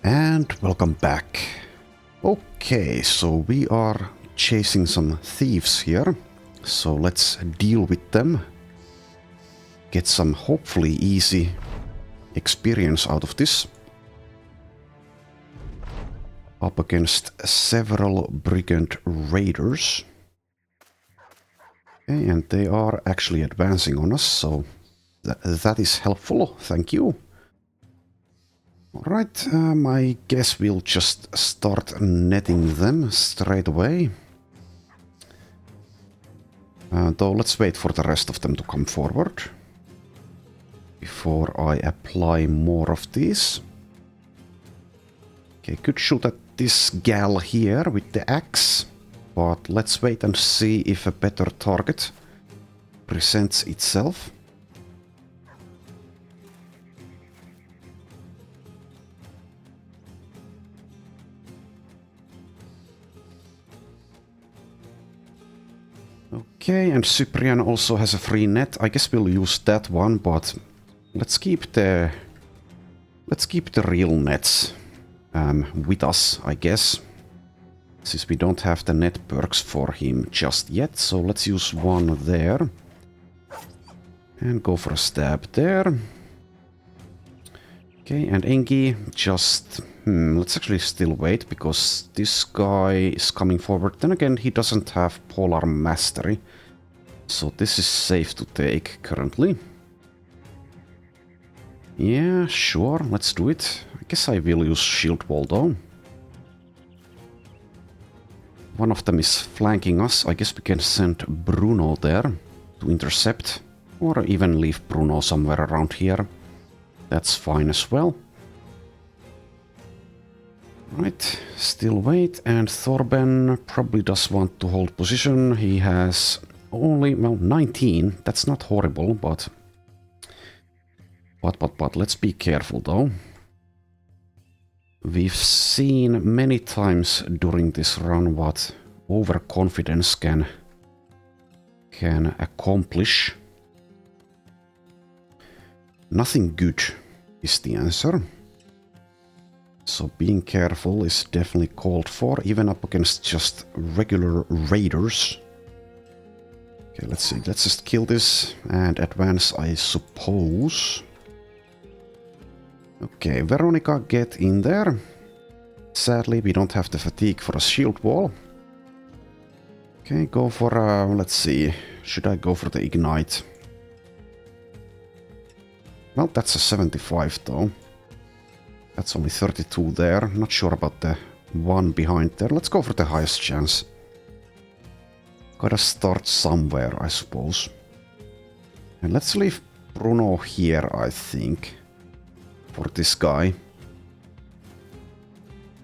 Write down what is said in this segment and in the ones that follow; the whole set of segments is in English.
And welcome back. Okay, so we are chasing some thieves here. So let's deal with them. Get some hopefully easy experience out of this. Up against several brigand raiders. Okay, and they are actually advancing on us, so that is helpful, thank you. Alright, I guess we'll just start netting them straight away. Though let's wait for the rest of them to come forward before I apply more of these. Okay, could shoot at this gal here with the axe, but let's wait and see if a better target presents itself. Okay, and Cyprian also has a free net. I guess we'll use that one, but let's keep the real nets with us, I guess. Since we don't have the net perks for him just yet, so let's use one there. And go for a stab there. Okay, and Engi, just... let's actually still wait, because this guy is coming forward. Then again, he doesn't have Polar Mastery. So this is safe to take currently. Yeah, sure, let's do it. I guess I will use Shield Wall though. One of them is flanking us. I guess we can send Bruno there to intercept. Or even leave Bruno somewhere around here. That's fine as well. Right, still wait, and Thorben probably does want to hold position. He has only, well, 19. That's not horrible, but let's be careful though. We've seen many times during this run what overconfidence can accomplish. Nothing good is the answer. So being careful is definitely called for, even up against just regular raiders. Okay, let's see. Let's just kill this and advance, I suppose. Okay, Veronica, get in there. Sadly, we don't have the fatigue for a shield wall. Okay, go for, let's see. Should I go for the ignite? Well, that's a 75 though. That's only 32 there. Not sure about the one behind there. Let's go for the highest chance. Gotta start somewhere, I suppose. And let's leave Bruno here, I think. For this guy.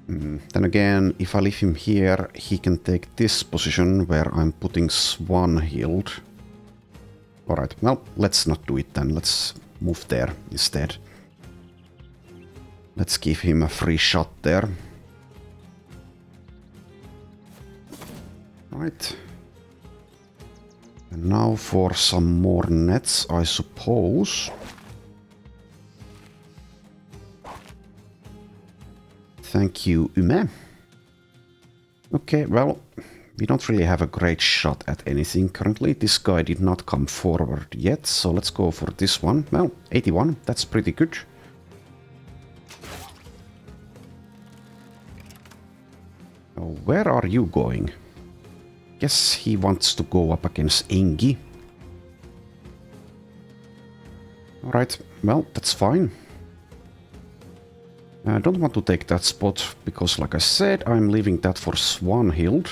Then again, if I leave him here, he can take this position where I'm putting Swan healed. Alright, well, let's not do it then. Let's move there instead. Let's give him a free shot there. Right. And now for some more nets, I suppose. Thank you, Ume. Okay, well, we don't really have a great shot at anything currently. This guy did not come forward yet, so let's go for this one. Well, 81, that's pretty good. Where are you going? Guess he wants to go up against Engi. Alright, well, that's fine. I don't want to take that spot, because like I said, I'm leaving that for Swanhild.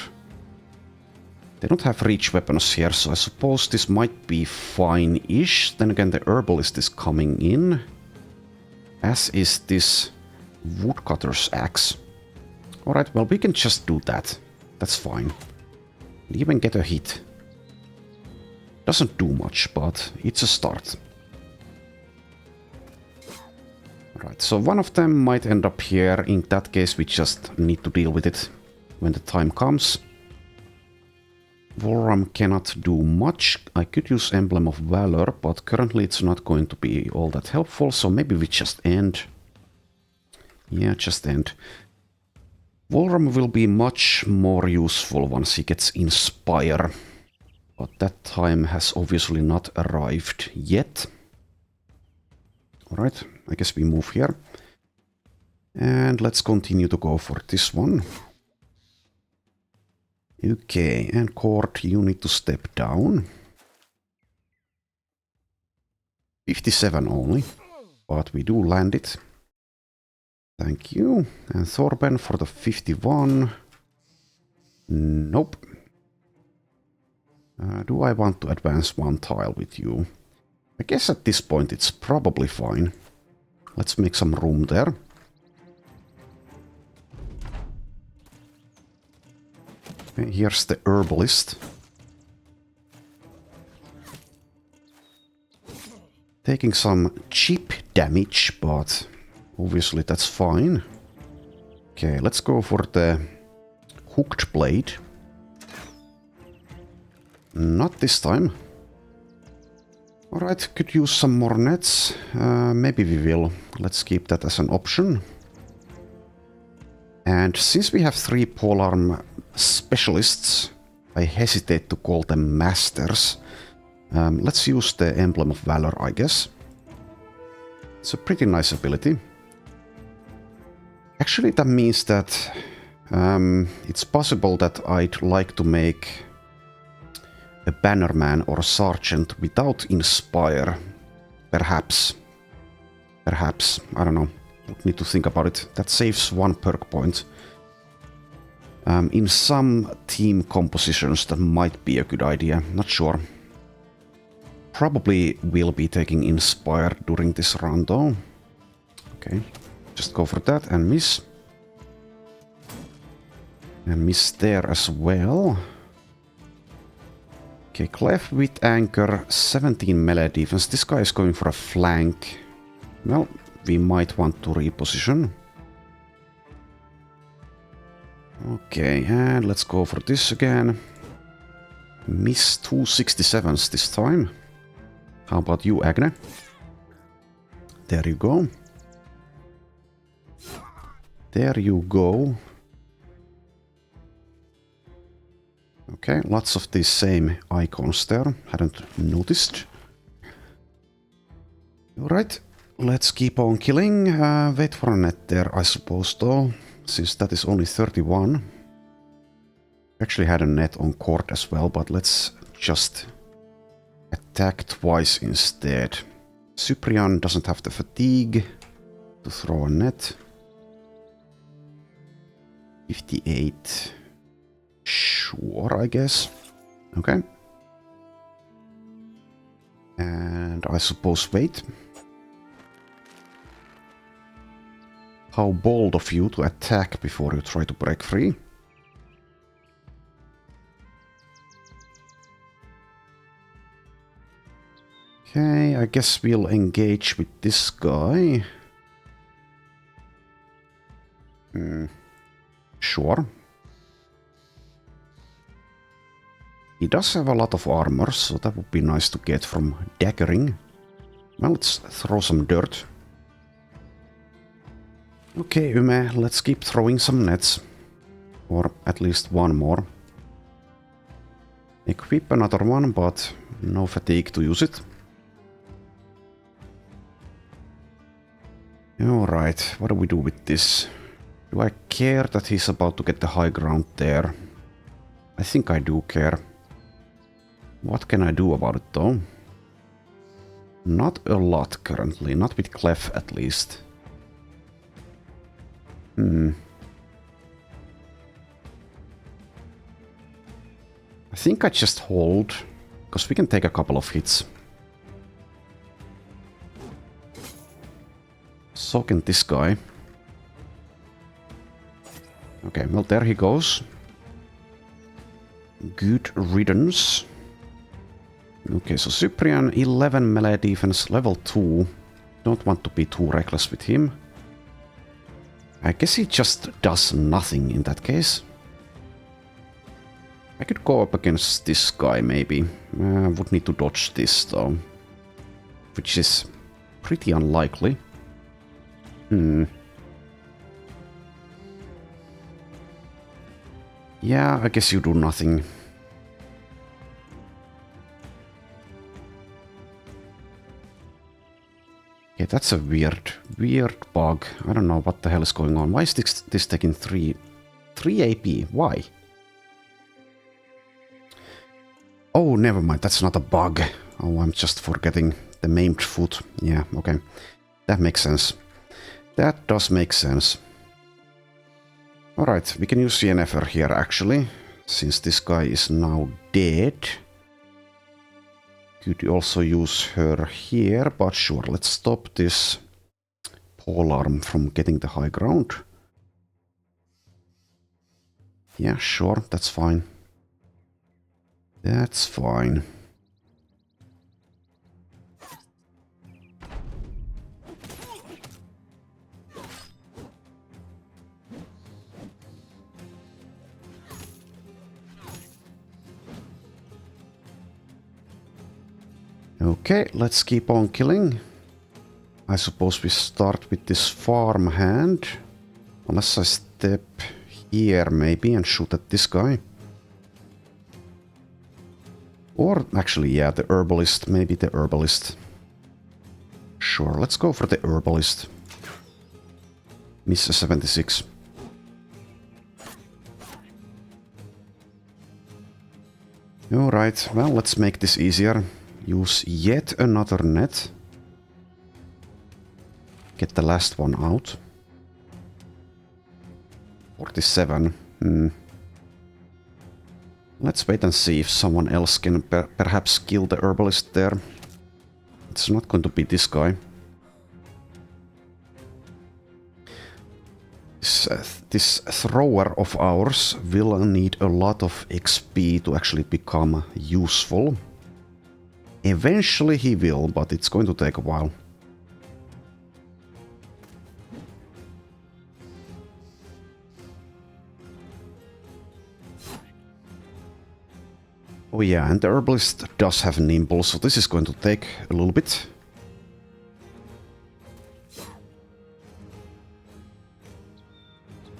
They don't have reach weapons here, so I suppose this might be fine-ish. Then again, the herbalist is coming in. As is this woodcutter's axe. Alright, well, we can just do that. That's fine. Even get a hit. Doesn't do much, but it's a start. Right, so one of them might end up here. In that case, we just need to deal with it when the time comes. Voram cannot do much. I could use Emblem of Valor, but currently it's not going to be all that helpful, so maybe we just end. Yeah, just end. Volram will be much more useful once he gets Inspire. But that time has obviously not arrived yet. Alright, I guess we move here. And let's continue to go for this one. Okay, and Court, you need to step down. 57 only, but we do land it. Thank you. And Thorben for the 51. Nope. Do I want to advance one tile with you? I guess at this point it's probably fine. Let's make some room there. Okay, here's the herbalist. Taking some cheap damage, but obviously that's fine. Okay, let's go for the hooked blade. Not this time. Alright, could use some more nets. Maybe we will. Let's keep that as an option. And since we have 3 polearm specialists, I hesitate to call them masters. Let's use the Emblem of Valor, I guess. It's a pretty nice ability. Actually, that means that it's possible that I'd like to make a Bannerman or a Sergeant without Inspire. Perhaps. Perhaps. I don't know. I need to think about it. That saves 1 perk point. In some team compositions, that might be a good idea. Not sure. Probably will be taking Inspire during this round though. Okay. Just go for that and miss. And miss there as well. Okay, Clef with Anchor, 17 melee defense. This guy is going for a flank. Well, we might want to reposition. Okay, and let's go for this again. Miss 267s this time. How about you, Agne? There you go. There you go. Okay, lots of these same icons there. Hadn't noticed. Alright, let's keep on killing. Wait for a net there, I suppose, though, since that is only 31. Actually had a net on court as well, but let's just attack twice instead. Cyprian doesn't have the fatigue to throw a net. 58. Sure, I guess. Okay. And I suppose wait. How bold of you to attack before you try to break free. Okay, I guess we'll engage with this guy. Sure. He does have a lot of armor, so that would be nice to get from daggering. Well, let's throw some dirt. Okay, Ume, let's keep throwing some nets. Or at least one more. Equip another one, but no fatigue to use it. Alright, what do we do with this? Do I care that he's about to get the high ground there? I think I do care. What can I do about it though? Not a lot currently, not with Clef at least. I think I just hold, because we can take a couple of hits. So can this guy. Okay, well there he goes. Good riddance. Okay, so Cyprian, 11 melee defense, level 2. Don't want to be too reckless with him. I guess he just does nothing in that case. I could go up against this guy maybe. Would need to dodge this though. Which is pretty unlikely. Yeah, I guess you do nothing. Okay, that's a weird bug. I don't know what the hell is going on. Why is this taking 3 AP? Why? Oh, never mind. That's not a bug. Oh, I'm just forgetting the maimed foot. Yeah, okay. That makes sense. That does make sense. Alright, we can use Yennefer here actually, since this guy is now dead. Could also use her here, but sure, let's stop this polearm from getting the high ground. Yeah, sure, that's fine. That's fine. Okay, let's keep on killing. I suppose we start with this farmhand. Unless I step here maybe and shoot at this guy. Or actually, yeah, the herbalist. Maybe the herbalist. Sure, let's go for the herbalist. Miss a 76. Alright, well, let's make this easier. Use yet another net. Get the last one out. 47. Let's wait and see if someone else can perhaps kill the herbalist there. It's not going to be this guy. This thrower of ours will need a lot of XP to actually become useful. Eventually he will, but it's going to take a while. Oh yeah, and the herbalist does have nimble, so this is going to take a little bit.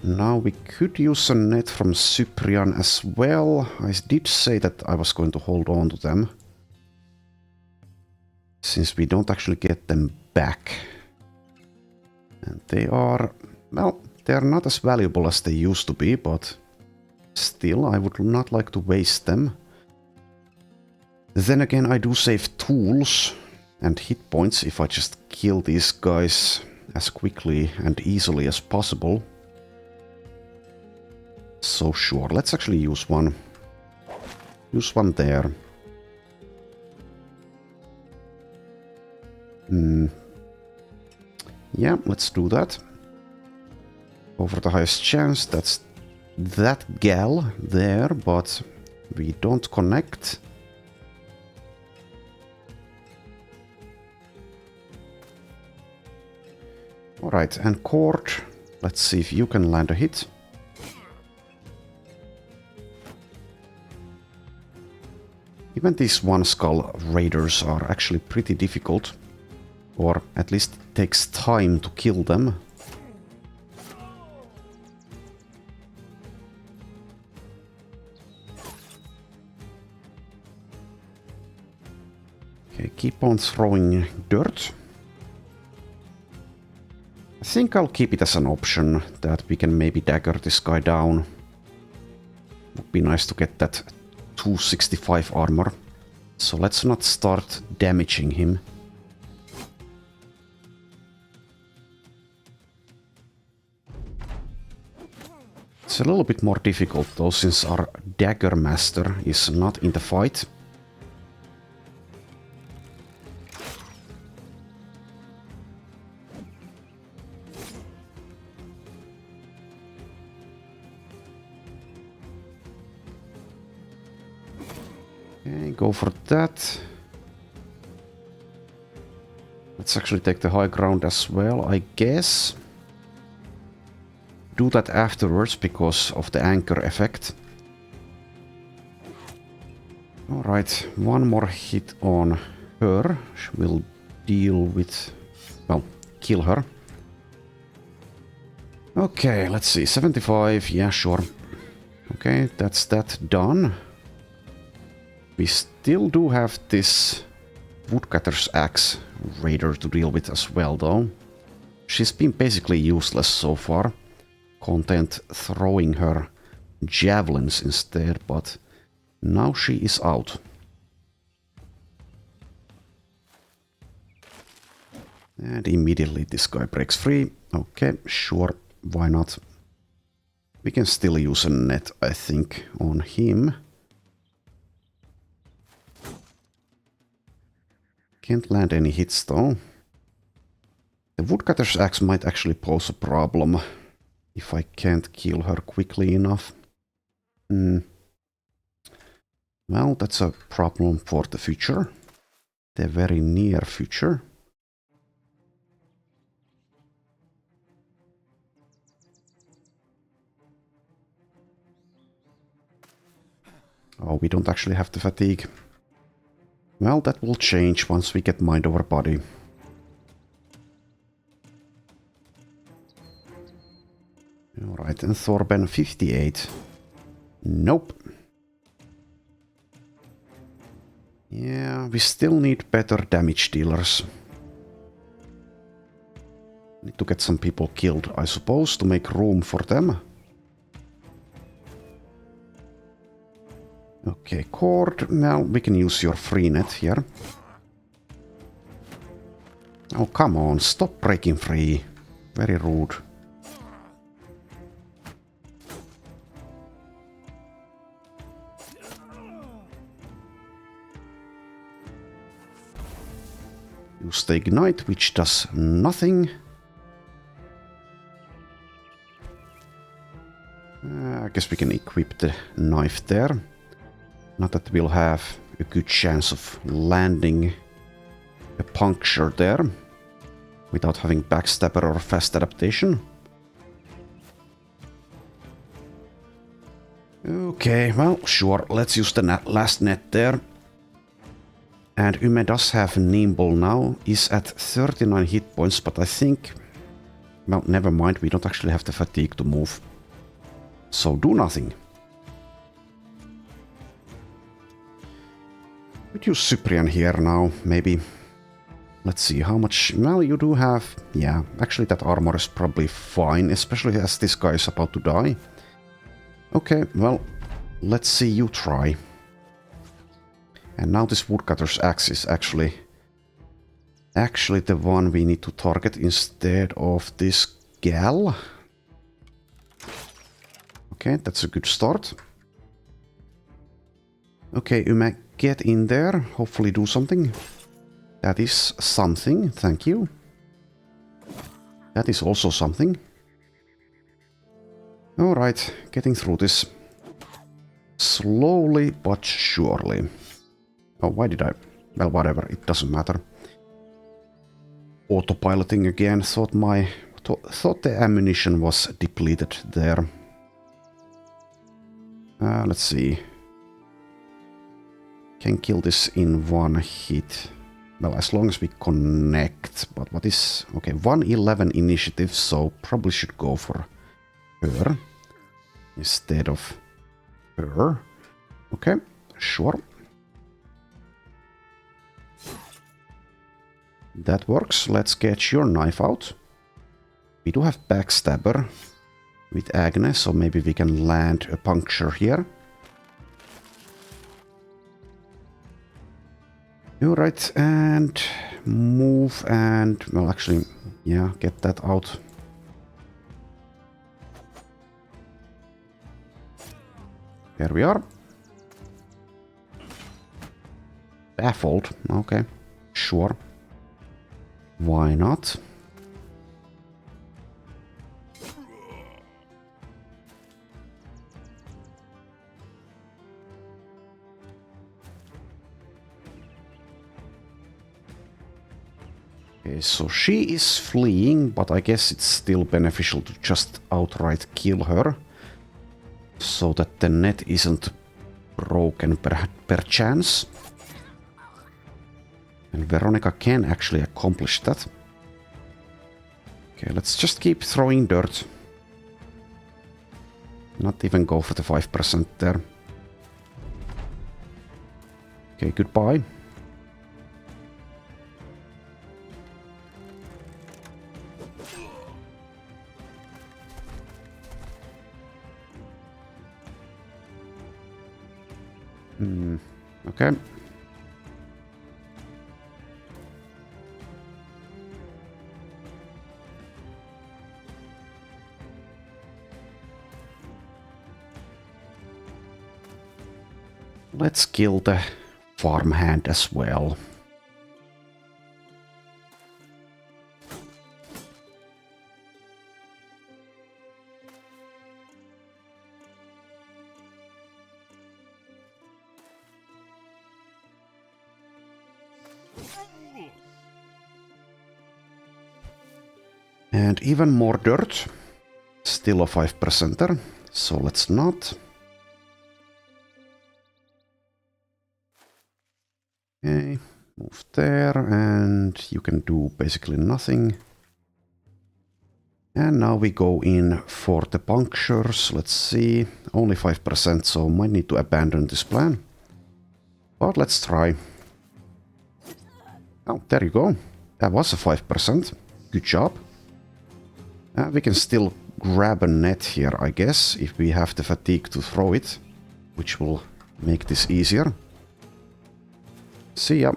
Now we could use a net from Cyprian as well. I did say that I was going to hold on to them, since we don't actually get them back. And they are, well, they are not as valuable as they used to be, but still I would not like to waste them. Then again, I do save tools and hit points if I just kill these guys as quickly and easily as possible. So sure, let's actually use one. Use one there. Yeah, let's do that. Go for the highest chance. That's that gal there, but we don't connect. Alright, and Court. Let's see if you can land a hit. Even these one skull raiders are actually pretty difficult. Or at least it takes time to kill them. Okay, keep on throwing dirt. I think I'll keep it as an option that we can maybe dagger this guy down. Would be nice to get that 265 armor. So let's not start damaging him. It's a little bit more difficult though, since our dagger master is not in the fight. Okay, go for that. Let's actually take the high ground as well, I guess. Do that afterwards because of the anchor effect. Alright, one more hit on her. She will deal with, well, kill her. Okay, let's see, 75, yeah, sure. Okay, that's that done. We still do have this woodcutter's axe raider to deal with as well, though. She's been basically useless so far. Content throwing her javelins instead, but now she is out. And immediately this guy breaks free. Okay, sure, why not? We can still use a net, I think, on him. Can't land any hits though. The woodcutter's axe might actually pose a problem if I can't kill her quickly enough. Well, that's a problem for the future. The very near future. Oh, we don't actually have the fatigue. Well, that will change once we get mind over body. Alright, and Thorben 58. Nope. Yeah, we still need better damage dealers. Need to get some people killed, I suppose, to make room for them. Okay, Cord. Now we can use your free net here. Oh, come on, stop breaking free. Very rude. Use the ignite, which does nothing. I guess we can equip the knife there. Not that we'll have a good chance of landing a puncture there without having backstabber or fast adaptation. Okay, well, sure, let's use the last net there. And Ume does have nimble now, is at 39 hit points, but I think... Well, never mind, we don't actually have the fatigue to move. So do nothing. We'd use Cyprian here now, maybe. Let's see, how much... Well, you do have... Yeah, actually that armor is probably fine, especially as this guy is about to die. Okay, well, let's see you try. And now this woodcutter's axe is actually the one we need to target instead of this gal. Okay, that's a good start. Okay, Ume, get in there. Hopefully do something. That is something, thank you. That is also something. Alright, getting through this. Slowly but surely. Oh, why did I... Well, whatever, it doesn't matter. Autopiloting again, thought the ammunition was depleted there. Let's see. Can kill this in one hit. Well, as long as we connect. But what is... Okay, 111 initiative, so probably should go for her instead of her. Okay, sure. That works. Let's get your knife out. We do have backstabber with Agnes, so maybe we can land a puncture here. Alright, and move and... Well, actually, yeah, get that out. Here we are. Baffled. Okay, sure. Why not? Okay, so she is fleeing, but I guess it's still beneficial to just outright kill her, so that the net isn't broken per chance. And Veronica can actually accomplish that. Okay, let's just keep throwing dirt. Not even go for the 5% there. Okay, goodbye. Okay. Let's kill the farmhand as well. And even more dirt. Still a 5%er, so let's not. Okay, move there, and you can do basically nothing. And now we go in for the punctures. Let's see, only 5%, so might need to abandon this plan. But let's try. Oh, there you go. That was a 5%. Good job. We can still grab a net here, I guess, if we have the fatigue to throw it, which will make this easier. See ya.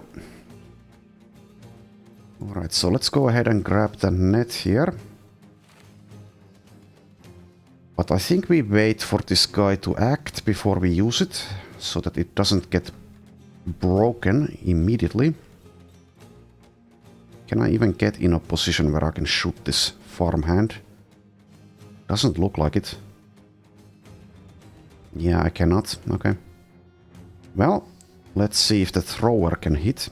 Alright, so let's go ahead and grab the net here. But I think we wait for this guy to act before we use it, so that it doesn't get broken immediately. Can I even get in a position where I can shoot this farmhand? Doesn't look like it. Yeah, I cannot. Okay. Well, let's see if the thrower can hit.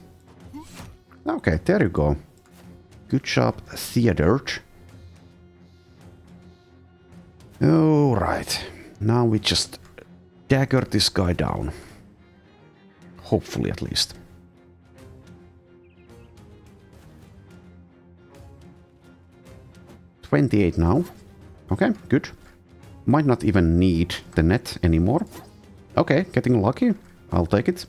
Okay, there you go. Good job, Theodore. Alright. Now we just dagger this guy down. Hopefully, at least. $28 now. Okay, good. Might not even need the net anymore. Okay, getting lucky. I'll take it.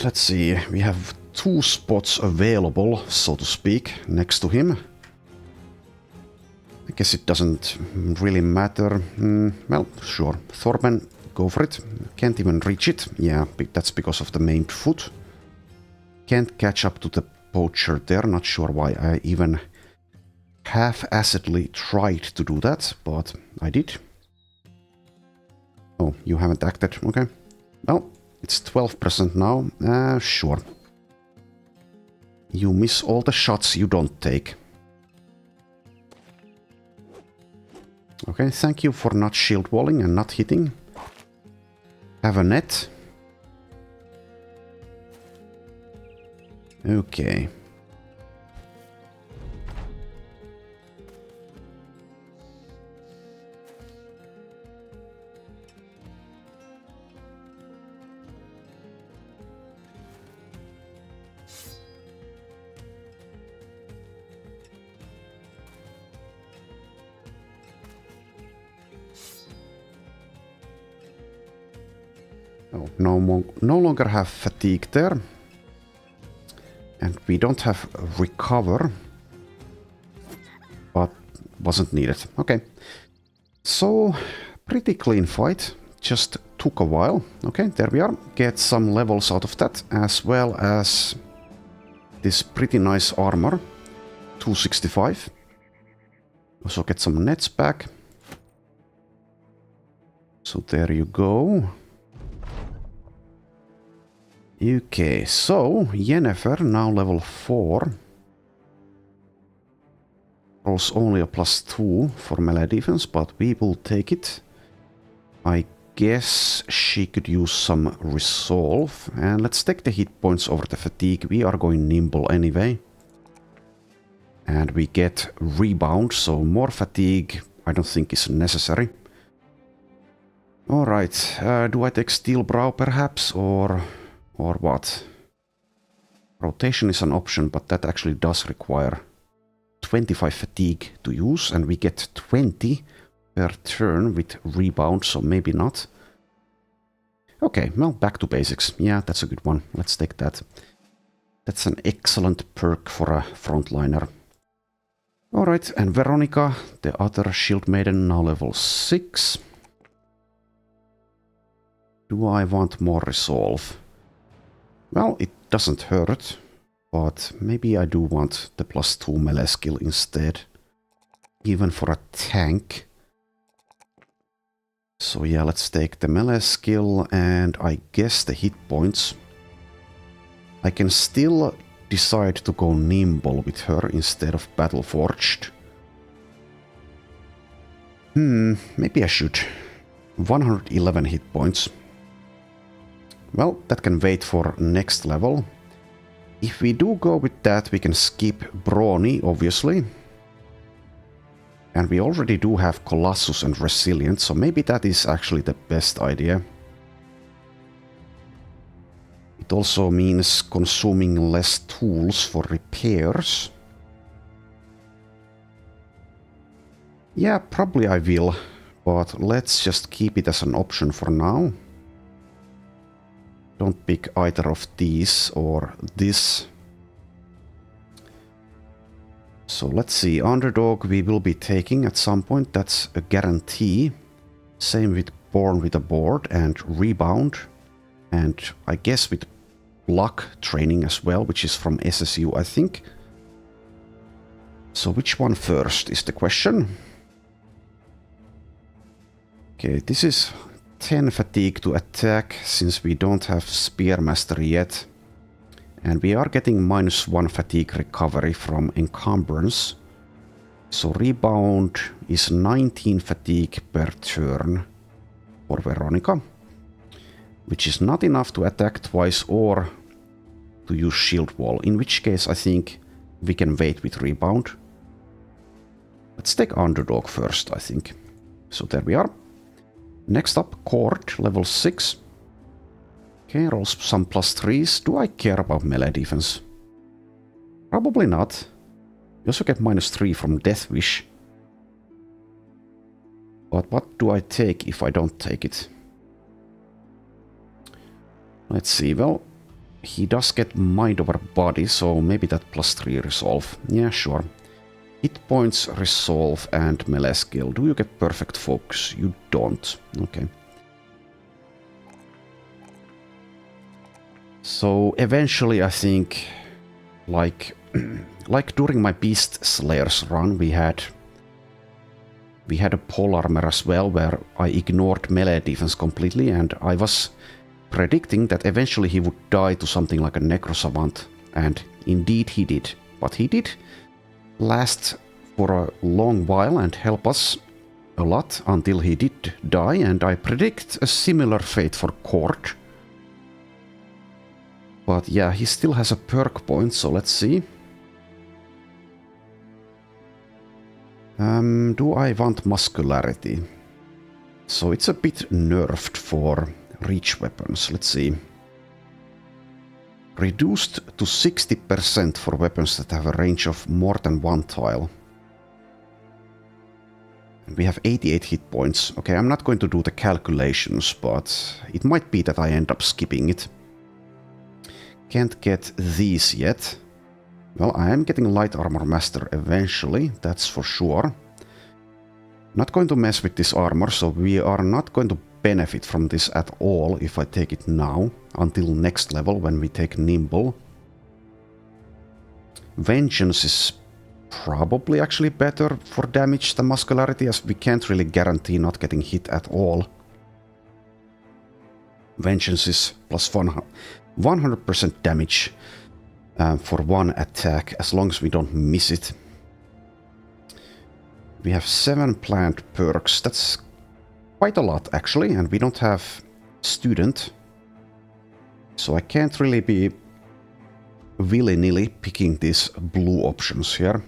Let's see. We have 2 spots available, so to speak, next to him. I guess it doesn't really matter. Well, sure. Thorben, go for it. Can't even reach it. Yeah, that's because of the maimed foot. Can't catch up to the poacher there. Not sure why I even half-assedly tried to do that, but I did. Oh, you haven't acted. Okay. Well, it's 12% now. Sure. You miss all the shots you don't take. Okay, thank you for not shield walling and not hitting. Have a net. Okay. Oh, no longer have fatigue there. And we don't have recover. But wasn't needed. Okay. So, pretty clean fight. Just took a while. Okay, there we are. Get some levels out of that, as well as this pretty nice armor. 265. Also get some nets back. So there you go. Okay, so Yennefer, now level 4. Rolls only a +2 for melee defense, but we will take it. I guess she could use some resolve. And let's take the hit points over the fatigue. We are going nimble anyway. And we get rebound, so more fatigue I don't think is necessary. Alright, do I take Steel Brow perhaps, or what? Rotation is an option, but that actually does require 25 fatigue to use, and we get 20 per turn with rebound, so maybe not. Okay, well, back to basics. Yeah, that's a good one. Let's take that. That's an excellent perk for a frontliner. Alright, and Veronica, the other shield maiden, now level 6. Do I want more resolve? Well, it doesn't hurt, but maybe I do want the +2 melee skill instead. Even for a tank. So yeah, let's take the melee skill and I guess the hit points. I can still decide to go nimble with her instead of battle forged. Maybe I should. 111 hit points. Well, that can wait for next level. If we do go with that, we can skip Brawny, obviously. And we already do have Colossus and Resilient, so maybe that is actually the best idea. It also means consuming less tools for repairs. Yeah, probably I will, but let's just keep it as an option for now. Don't pick either of these or this. So let's see, Underdog we will be taking at some point, that's a guarantee. Same with Born with a Board and Rebound. And I guess with Luck training as well, which is from SSU, I think. So which one first is the question. Okay, this is 10 fatigue to attack, since we don't have Spear Mastery yet. And we are getting -1 fatigue recovery from Encumbrance. So Rebound is 19 fatigue per turn for Veronica. Which is not enough to attack twice or to use Shield Wall. In which case I think we can wait with Rebound. Let's take Underdog first, I think. So there we are. Next up, Cord, level 6. Okay, rolls some +3s. Do I care about melee defense? Probably not. You also get -3 from Death Wish. But what do I take if I don't take it? Let's see, well, he does get Mind over Body, so maybe that +3 resolve. Yeah, sure. Hit points, resolve, and melee skill. Do you get perfect focus? You don't. Okay. So eventually I think, like during my Beast Slayers run, we had a pole armor as well, where I ignored melee defense completely, and I was predicting that eventually he would die to something like a Necro Savant, and indeed he did. But he did last for a long while and help us a lot until he did die, and I predict a similar fate for Cord. But yeah, he still has a perk point, so let's see. Do I want muscularity? So it's a bit nerfed for reach weapons. Let's see. Reduced to 60% for weapons that have a range of more than 1 tile. And we have 88 hit points. Okay, I'm not going to do the calculations, but it might be that I end up skipping it. Can't get these yet. Well, I am getting Light Armor Master eventually, that's for sure. Not going to mess with this armor, so we are not going to benefit from this at all if I take it now, until next level when we take Nimble. Vengeance is probably actually better for damage than Muscularity, as we can't really guarantee not getting hit at all. Vengeance is plus 100% damage for 1 attack, as long as we don't miss it. We have 7 plant perks, that's quite a lot actually, and we don't have Student. So I can't really be willy-nilly picking these blue options here.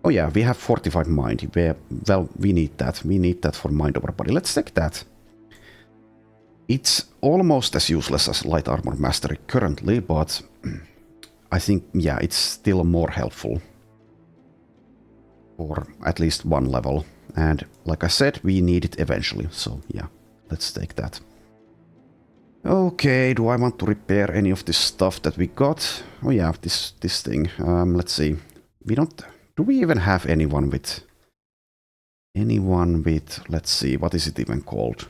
Oh yeah, we have Fortified Mind. Well, we need that. We need that for Mind over Body. Let's take that. It's almost as useless as Light Armor Mastery currently, but I think, yeah, it's still more helpful. Or at least one level. And like I said, we need it eventually. So yeah, let's take that. Okay, do I want to repair any of this stuff that we got? Oh yeah, this thing. Let's see. We don't... Do we even have anyone with... Let's see, what is it even called?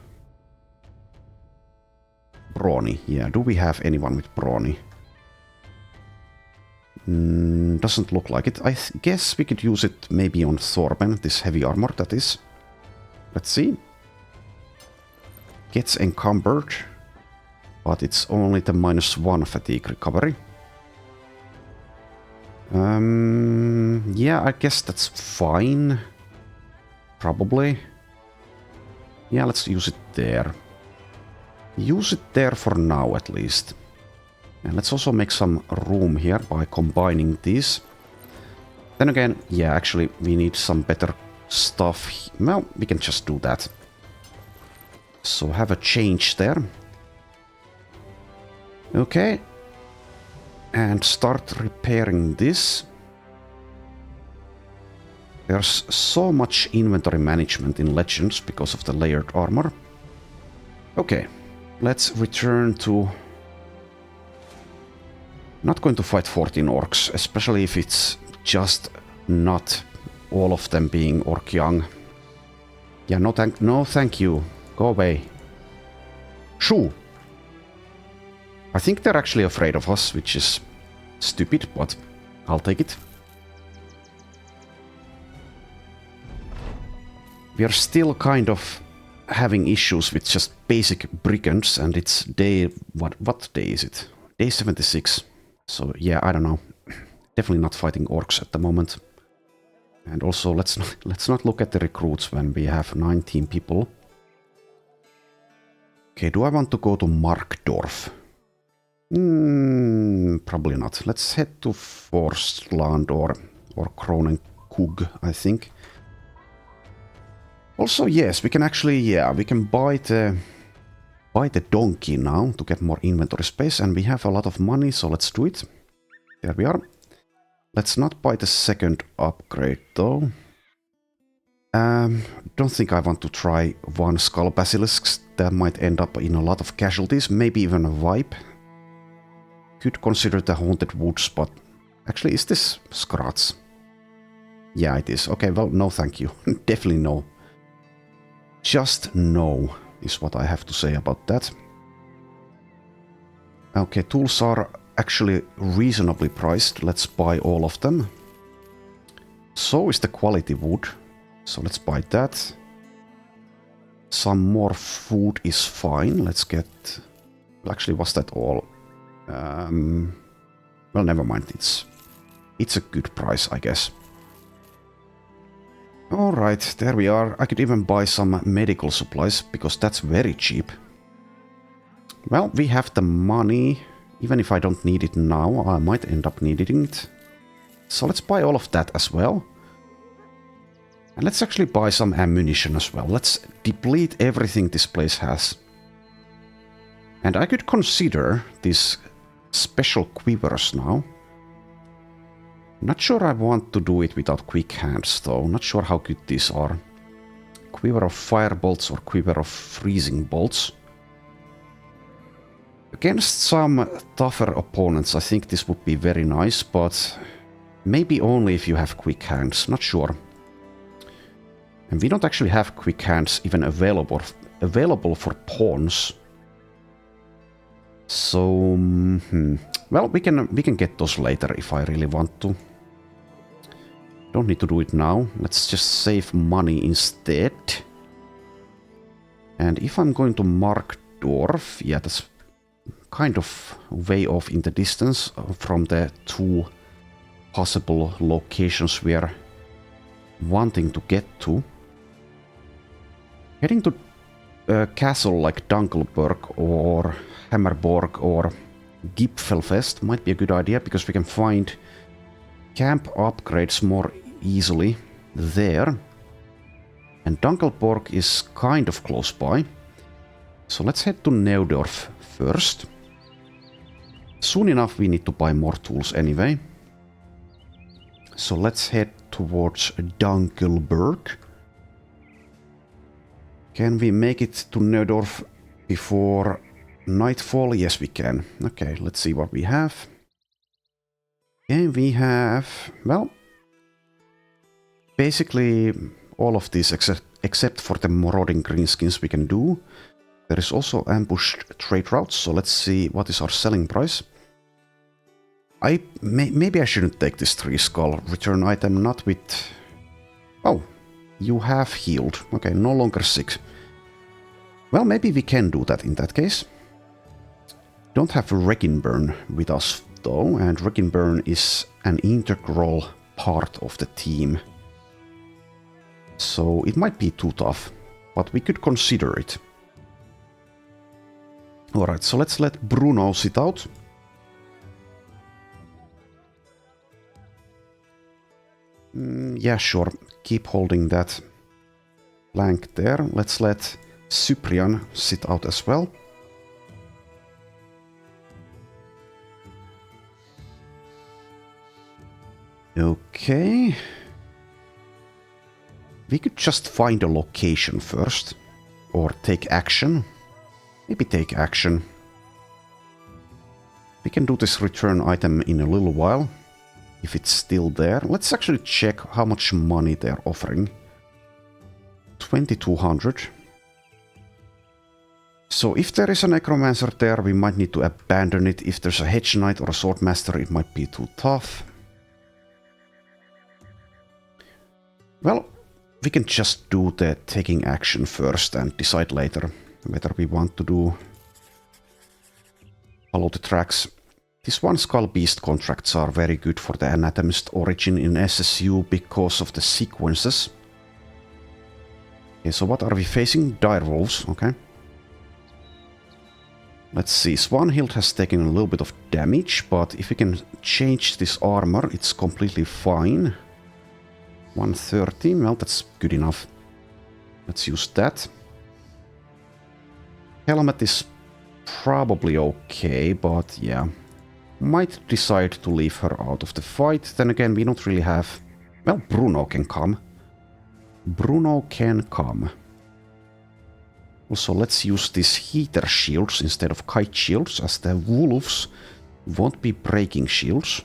Brawny. Yeah, do we have anyone with Brawny? Doesn't look like it. I guess we could use it maybe on Thorben, this heavy armor that is. Let's see. Gets encumbered, but it's only the -1 fatigue recovery. Yeah, I guess that's fine. Probably. Yeah, let's use it there. Use it there for now, at least. And let's also make some room here by combining these. Then again, yeah, actually, we need some better stuff. Well, we can just do that. So have a change there. Okay. And start repairing this. There's so much inventory management in Legends because of the layered armor. Okay, let's return to... Not going to fight 14 orcs, especially if it's just not all of them being orc young. Yeah, no thank you. Go away. Shoo! I think they're actually afraid of us, which is stupid, but I'll take it. We are still kind of having issues with just basic brigands, and it's day... What day is it? Day 76. So yeah, I don't know. Definitely not fighting orcs at the moment. And also, let's not look at the recruits when we have 19 people. Okay, do I want to go to Markdorf? Probably not. Let's head to Forstland or Kronenkug, I think. Also, yes, we can actually, yeah, we can buy the donkey now to get more inventory space, and we have a lot of money, so let's do it. There we are. Let's not buy the second upgrade, though. Don't think I want to try one Skull Basilisks. That might end up in a lot of casualties, maybe even a wipe. Could consider the Haunted Woods, but actually, is this Scrats? Yeah, it is. Okay, well, no thank you. Definitely no. Just no, is what I have to say about that. Okay, tools are actually reasonably priced. Let's buy all of them. So is the quality wood. So let's buy that. Some more food is fine. Let's get... Well, actually, was that all? Well, never mind. It's a good price, I guess. Alright, there we are. I could even buy some medical supplies, because that's very cheap. Well, we have the money. Even if I don't need it now, I might end up needing it. So let's buy all of that as well. And let's actually buy some ammunition as well. Let's deplete everything this place has. And I could consider these special quivers now. Not sure I want to do it without quick hands, though. Not sure how good these are. Quiver of fire bolts or quiver of freezing bolts. Against some tougher opponents, I think this would be very nice, but maybe only if you have quick hands. Not sure. And we don't actually have quick hands even available for pawns. So, well, we can get those later if I really want to. Don't need to do it now. Let's just save money instead. And if I'm going to Markdorf, yeah, that's kind of way off in the distance from the two possible locations we are wanting to get to. Heading to a castle like Dunkelberg or Hammerborg or Gipfelfest might be a good idea, because we can find camp upgrades more easily there. And Dunkelborg is kind of close by. So let's head to Neudorf first. Soon enough we need to buy more tools anyway. So let's head towards Dunkelberg. Can we make it to Neudorf before nightfall? Yes, we can. Okay, let's see what we have. And we have, well, basically all of these except for the marauding greenskins we can do. There is also ambushed trade routes, so let's see what is our selling price. Maybe I shouldn't take this 3 skull return item, not with... Oh, you have healed. Okay, no longer 6. Well, maybe we can do that in that case. Don't have Reginburn with us though, and Reginburn is an integral part of the team. So it might be too tough, but we could consider it. Alright, so let's let Bruno sit out. Yeah, sure. Keep holding that flank there. Let's let Cyprian sit out as well. Okay. We could just find a location first. Or take action. Maybe take action. We can do this return item in a little while. If it's still there. Let's actually check how much money they're offering. 2200. So if there is a necromancer there, we might need to abandon it. If there's a hedge knight or a swordmaster, it might be too tough. Well, we can just do the taking action first and decide later whether we want to do follow the tracks. These one skull beast contracts are very good for the Anatomist origin in SSU because of the sequences. Okay, so what are we facing? Direwolves, okay. Let's see, Swanhild has taken a little bit of damage, but if we can change this armor, it's completely fine. 130, well, that's good enough. Let's use that. Helmet is probably okay, but yeah. Might decide to leave her out of the fight. Then again, we don't really have... Well, Bruno can come. Bruno can come. Also, let's use these heater shields instead of kite shields, as the wolves won't be breaking shields.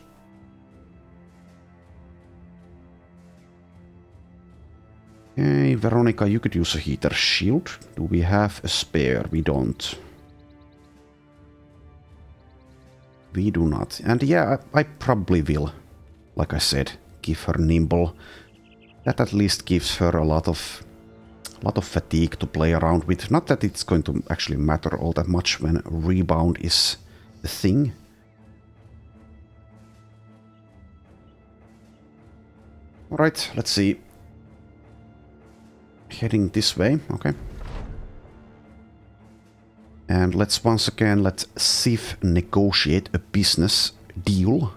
Okay, Veronica, you could use a heater shield. Do we have a spare? We don't. We do not. And yeah, I probably will, like I said, give her nimble. That at least gives her a lot of fatigue to play around with. Not that it's going to actually matter all that much when rebound is the thing. Alright, let's see. Heading this way, okay. And let's once again let Sif negotiate a business deal.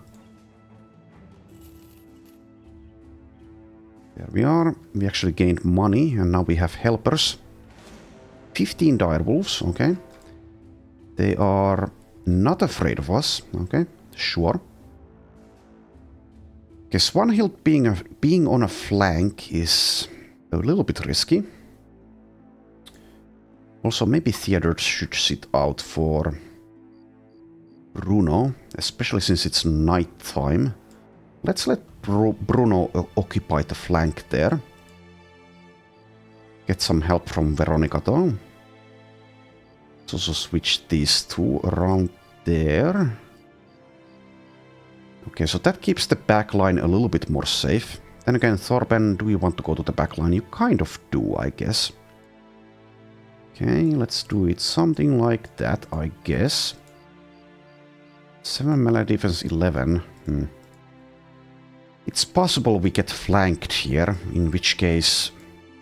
There we are. We actually gained money and now we have helpers. 15 direwolves, okay. They are not afraid of us, okay, sure. Okay, Swanhild being on a flank is a little bit risky. Also, maybe Theodore should sit out for Bruno, especially since it's night time. Let's let Bruno occupy the flank there. Get some help from Veronica though. Let's also switch these two around there. Okay, so that keeps the backline a little bit more safe. Then again, Thorben, do you want to go to the backline? You kind of do, I guess. Okay, let's do it something like that, I guess. 7 melee defense, 11. It's possible we get flanked here, in which case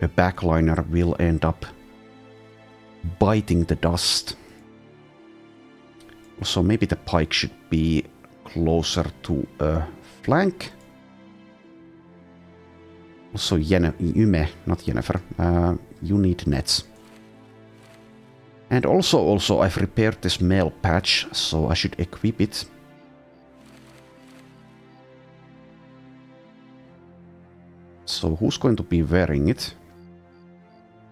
a backliner will end up biting the dust. Also, maybe the pike should be closer to a flank. Also, Yume, not Yennefer. You need nets. And also, I've repaired this mail patch, so I should equip it. So who's going to be wearing it?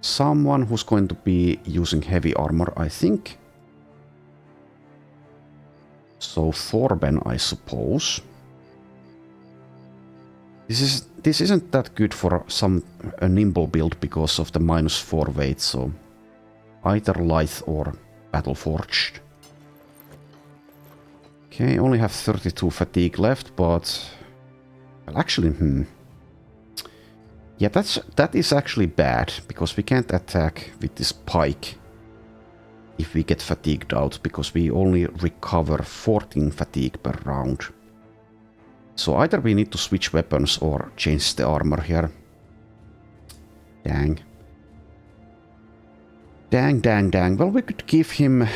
Someone who's going to be using heavy armor, I think. So Thorben, I suppose. This isn't that good for a nimble build because of the -4 weight, so either lithe or battle forged. Okay, only have 32 fatigue left, but well, actually, yeah, that is actually bad because we can't attack with this pike if we get fatigued out because we only recover 14 fatigue per round. So either we need to switch weapons or change the armor here. Dang. Dang. Well, we could give him...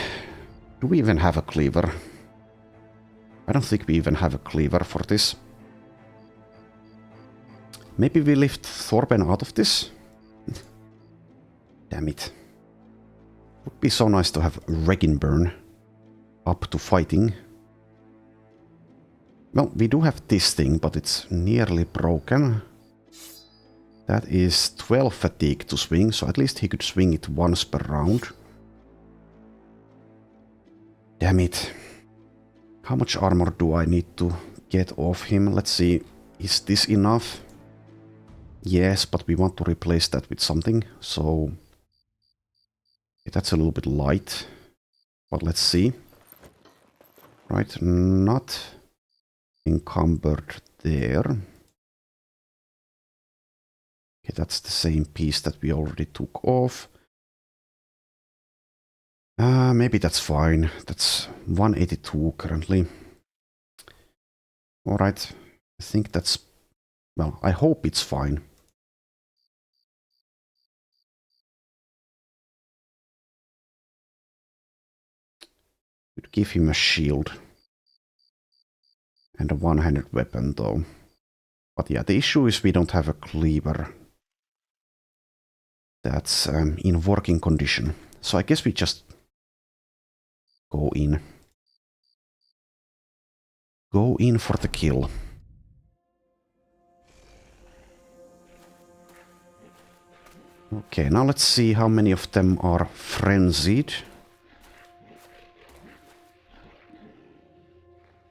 Do we even have a cleaver? I don't think we even have a cleaver for this. Maybe we lift Thorben out of this? Damn it. Would be so nice to have Reginburn up to fighting. Well, we do have this thing, but it's nearly broken. That is 12 fatigue to swing, so at least he could swing it once per round. Damn it. How much armor do I need to get off him? Let's see. Is this enough? Yes, but we want to replace that with something, so... Okay, that's a little bit light. But let's see. Right, not encumbered there. Okay, that's the same piece that we already took off. Maybe that's fine. That's 182 currently. Alright, I think that's... Well, I hope it's fine. Could give him a shield. And a one-handed weapon though. But yeah, the issue is we don't have a cleaver. That's in working condition. So I guess we just go in. Go in for the kill. Okay, now let's see how many of them are frenzied.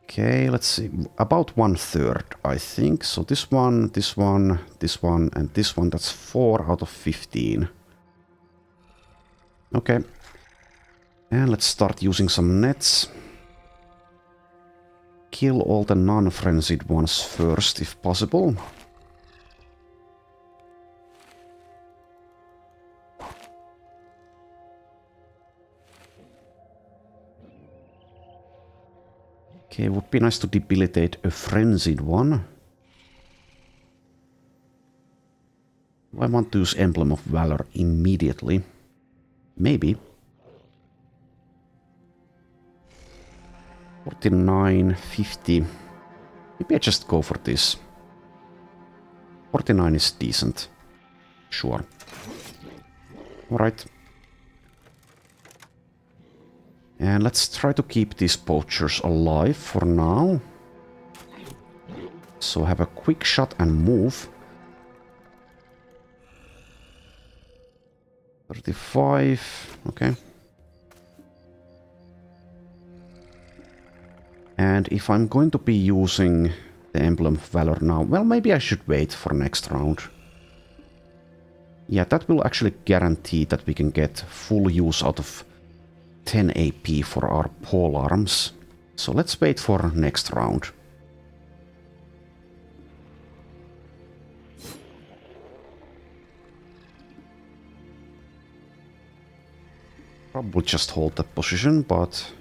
Okay, let's see. About 1/3, I think. So this one, this one, this one, and this one. That's 4 out of 15. Okay. And let's start using some nets. Kill all the non-frenzied ones first, if possible. Okay, would be nice to debilitate a frenzied one. I want to use Emblem of Valor immediately. Maybe. 49, 50. Maybe I just go for this. 49 is decent. Sure. Alright. And let's try to keep these poachers alive for now. So have a quick shot and move. 35. Okay. And if I'm going to be using the Emblem of Valor now, well, maybe I should wait for next round. Yeah, that will actually guarantee that we can get full use out of 10 AP for our pole arms. So let's wait for next round. Probably just hold that position, but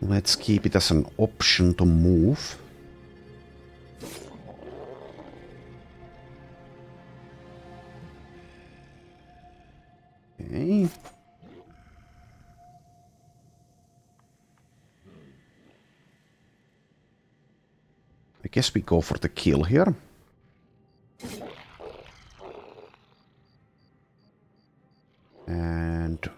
let's keep it as an option to move. Okay. I guess we go for the kill here. And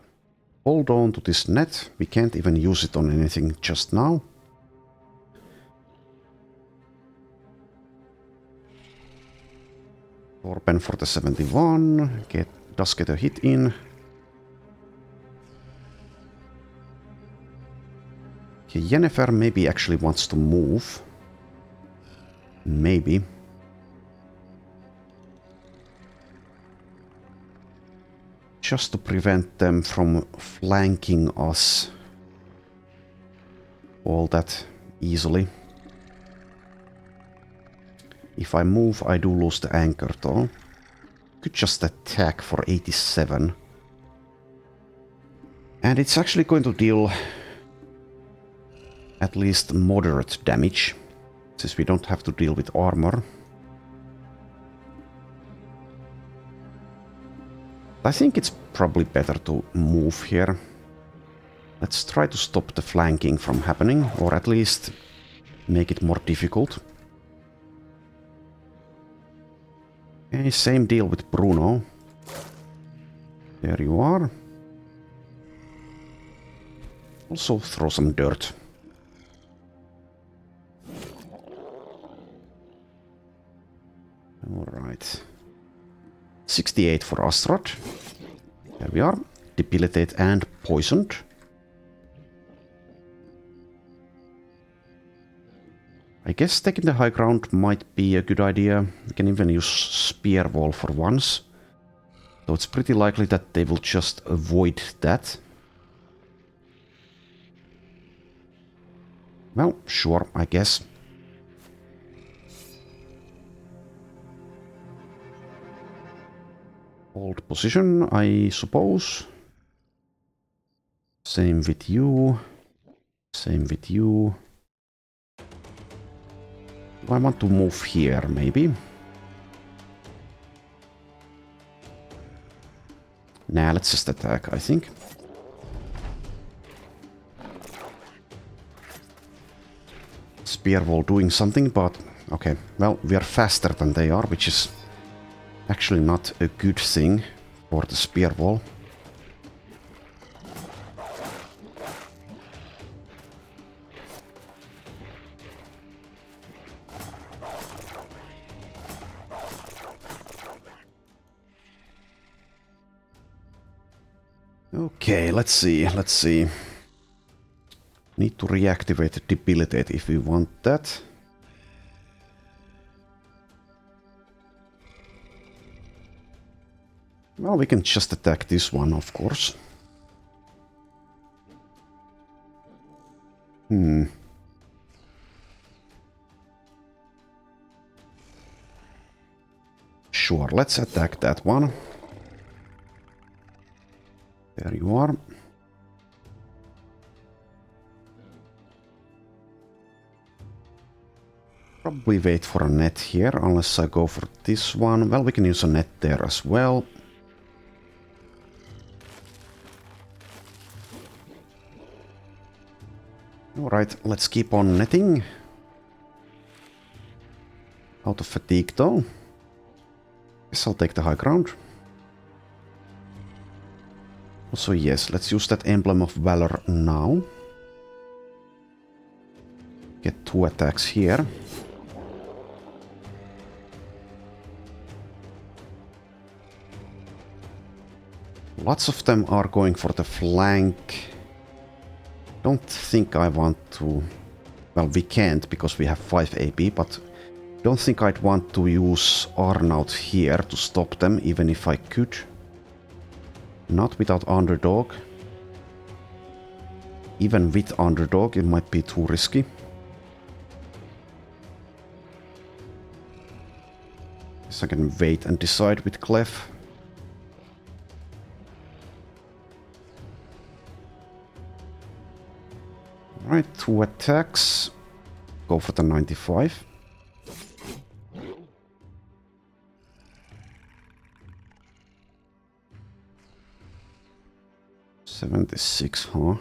hold on to this net. We can't even use it on anything just now. Torben for the 71. Does get a hit in. Okay, Yennefer maybe actually wants to move. Maybe. Just to prevent them from flanking us all that easily. If I move, I do lose the anchor though. Could just attack for 87. And it's actually going to deal at least moderate damage, since we don't have to deal with armor. I think it's probably better to move here. Let's try to stop the flanking from happening, or at least make it more difficult. Okay, same deal with Bruno. There you are. Also throw some dirt. Alright. 68 for Astrad. There we are. Debilitate and poisoned. I guess taking the high ground might be a good idea. We can even use Spear Wall for once. So it's pretty likely that they will just avoid that. Well, sure, I guess. Hold position, I suppose. Same with you. Same with you. I want to move here, maybe. Nah, let's just attack, I think. Spear Wall doing something, but... Okay, well, we are faster than they are, which is actually not a good thing for the Spear Wall. Okay, let's see. Need to reactivate Debilitate if we want that. Well, we can just attack this one, of course. Sure, let's attack that one. There you are. Probably wait for a net here, unless I go for this one. Well, we can use a net there as well. Alright, let's keep on netting. Out of fatigue though. Guess I'll take the high ground. Also, yes, let's use that Emblem of Valor now. Get 2 attacks here. Lots of them are going for the flank. Don't think I want to... Well, we can't because we have 5 AP, but don't think I'd want to use Arnaut here to stop them, even if I could. Not without Underdog. Even with Underdog, it might be too risky. Guess I can wait and decide with Clef. Alright, 2 attacks. Go for the 95. $76, huh?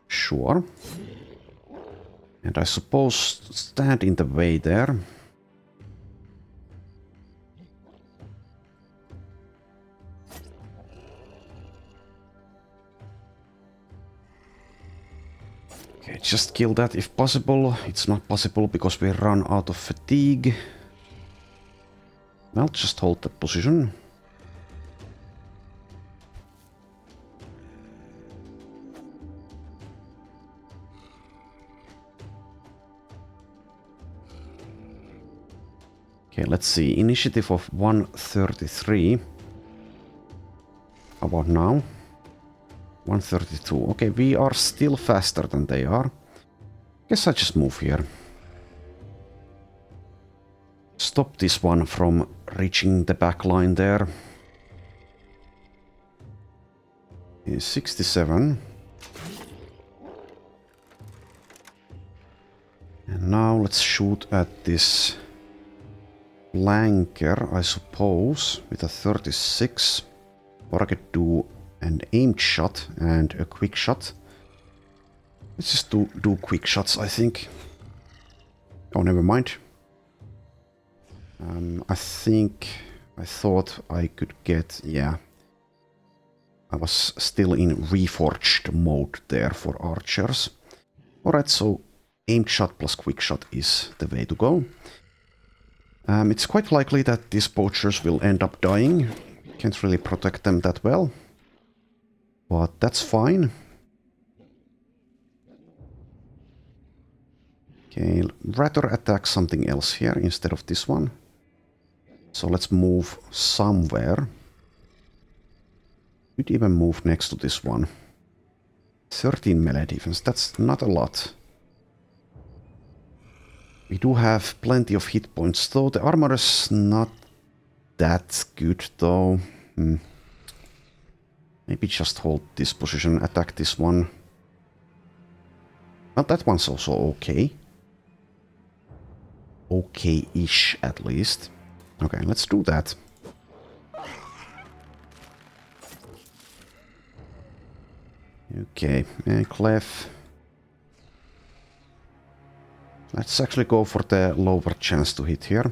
Sure. And I suppose stand in the way there. Okay, just kill that if possible. It's not possible because we run out of fatigue. I'll just hold that position. Okay, let's see. Initiative of 133. How about now? 132. Okay, we are still faster than they are. Guess I just move here. Stop this one from reaching the back line there. 67. And now let's shoot at this flanker, I suppose, with a 36. Or I could do an aimed shot and a quick shot. Let's just do quick shots, I think. Oh, never mind. I thought I could get, yeah. I was still in reforged mode there for archers. Alright, so aimed shot plus quick shot is the way to go. It's quite likely that these poachers will end up dying. Can't really protect them that well. But that's fine. Okay, rather attack something else here instead of this one. So let's move somewhere. Could even move next to this one. 13 melee defense, that's not a lot. We do have plenty of hit points though. The armor is not that good though. Maybe just hold this position, attack this one. Well, that one's also okay. Okay-ish at least. Okay, let's do that. Okay, and Clef. Let's actually go for the lower chance to hit here.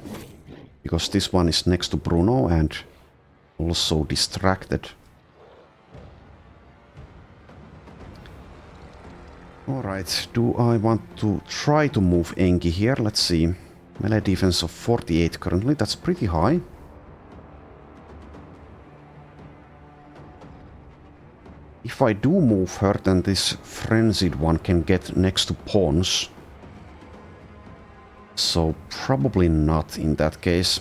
Because this one is next to Bruno and also distracted. Alright, do I want to try to move Engi here? Let's see. Melee defense of 48 currently, that's pretty high. If I do move her, then this frenzied one can get next to pawns. So probably not in that case.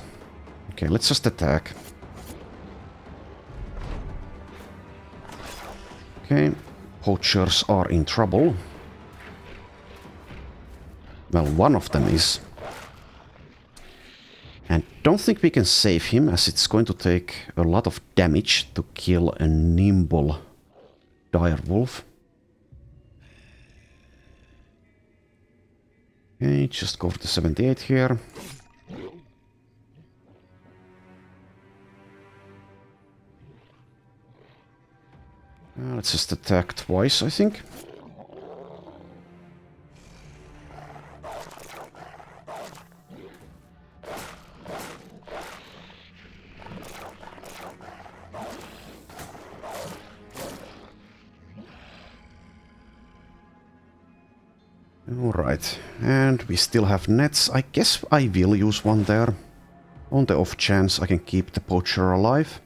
Okay, let's just attack. Okay, poachers are in trouble. Well, one of them is. And don't think we can save him, as it's going to take a lot of damage to kill a nimble direwolf. Okay, just go for the 78 here. Let's just attack twice, I think. Alright, and we still have nets. I guess I will use one there. On the off chance I can keep the poacher alive.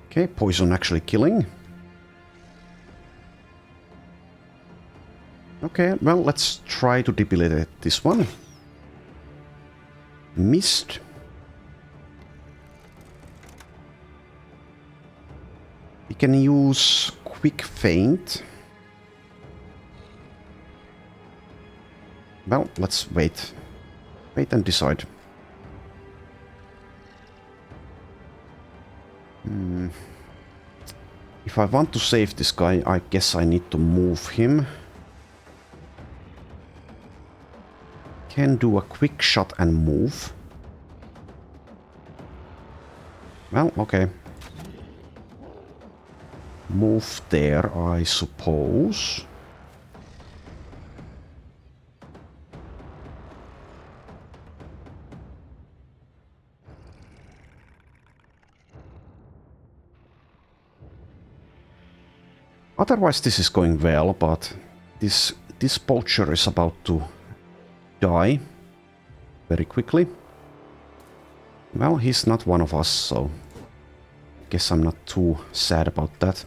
Okay, poison actually killing. Okay, well, let's try to debilitate this one. Missed. We can use quick feint. Well, let's wait. Wait and decide. If I want to save this guy, I guess I need to move him. Can do a quick shot and move. Well, okay. Move there, I suppose. Otherwise this is going well, but this this poacher is about to die very quickly. Well, he's not one of us, so guess I'm not too sad about that.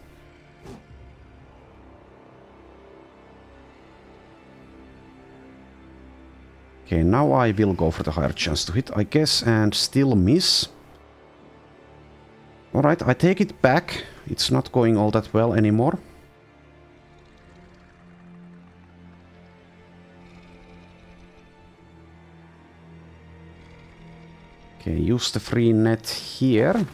Okay, now I will go for the higher chance to hit, I guess, and still miss. Alright, I take it back. It's not going all that well anymore. Okay, use the free net here.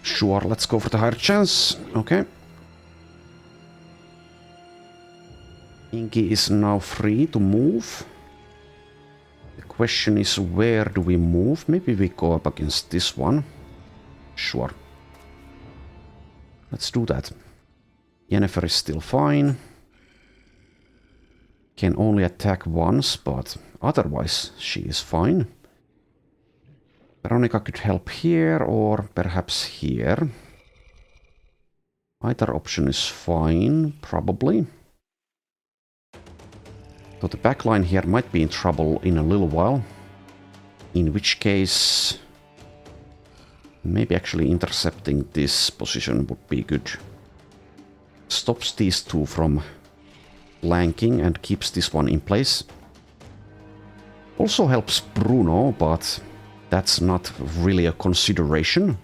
Sure, let's go for the higher chance. Okay. Inky is now free to move. The question is, where do we move? Maybe we go up against this one. Sure. Let's do that. Yennefer is still fine. Can only attack once, but otherwise she is fine. Veronica could help here, or perhaps here. Either option is fine, probably. So the backline here might be in trouble in a little while. In which case, maybe actually intercepting this position would be good. Stops these two from flanking and keeps this one in place. Also helps Bruno, but that's not really a consideration.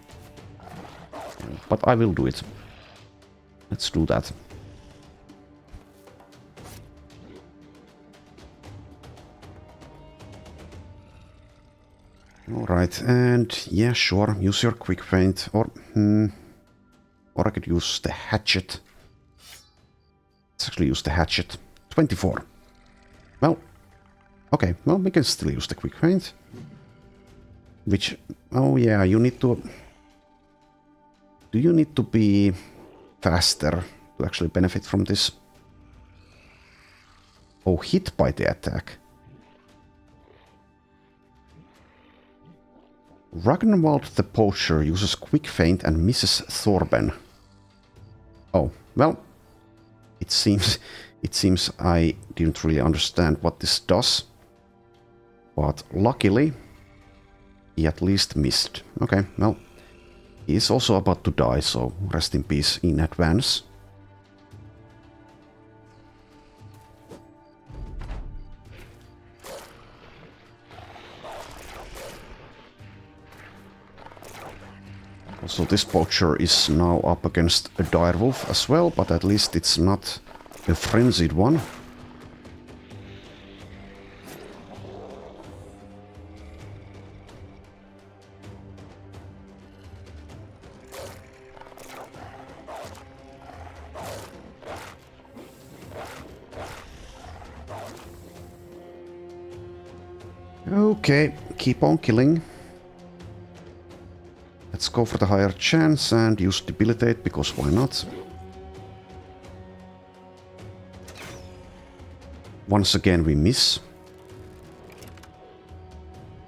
But I will do it. Let's do that. Alright, and yeah, sure, use your quick feint, or I could use the hatchet. Let's actually use the hatchet. 24. Well, okay, well, we can still use the quick feint. Which, oh yeah, you need to... Do you need to be faster to actually benefit from this? Oh, hit by the attack. Ragnvald the Poacher uses quick feint and misses Thorben. Oh, well, it seems I didn't really understand what this does. But luckily, he at least missed. Okay, well, he is also about to die, so rest in peace in advance. Also, this poacher is now up against a direwolf as well, but at least it's not a frenzied one. Okay, keep on killing. Let's go for the higher chance and use debilitate, because why not? Once again we miss.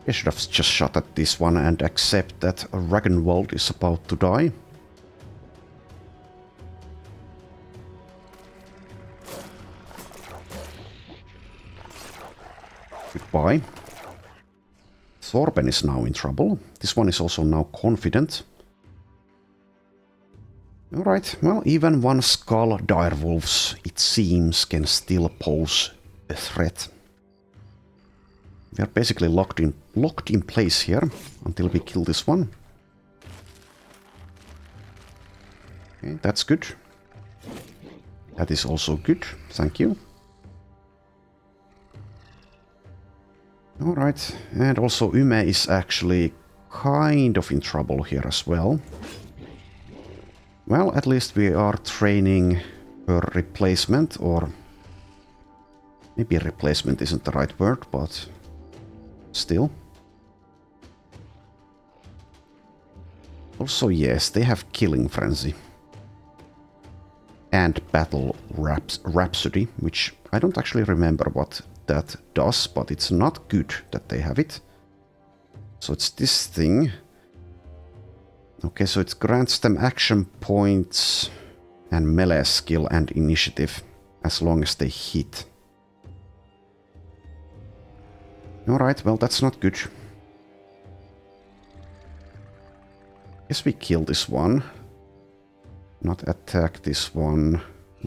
I should have just shot at this one and accept that Ragnvald is about to die. Goodbye. Thorben is now in trouble. This one is also now confident. Alright, well, even one skull direwolves, it seems, can still pose a threat. We are basically locked in place here until we kill this one. Okay, that's good. That is also good, thank you. Alright, and also Ume is actually kind of in trouble here as well. Well, at least we are training her replacement, or maybe replacement isn't the right word, but still. Also, yes, they have Killing Frenzy. And Battle Rhapsody, which I don't actually remember what that does, but it's not good that they have it. So it's this thing. Okay, so it grants them action points and melee skill and initiative as long as they hit. Alright, well that's not good. Guess we kill this one. Not attack this one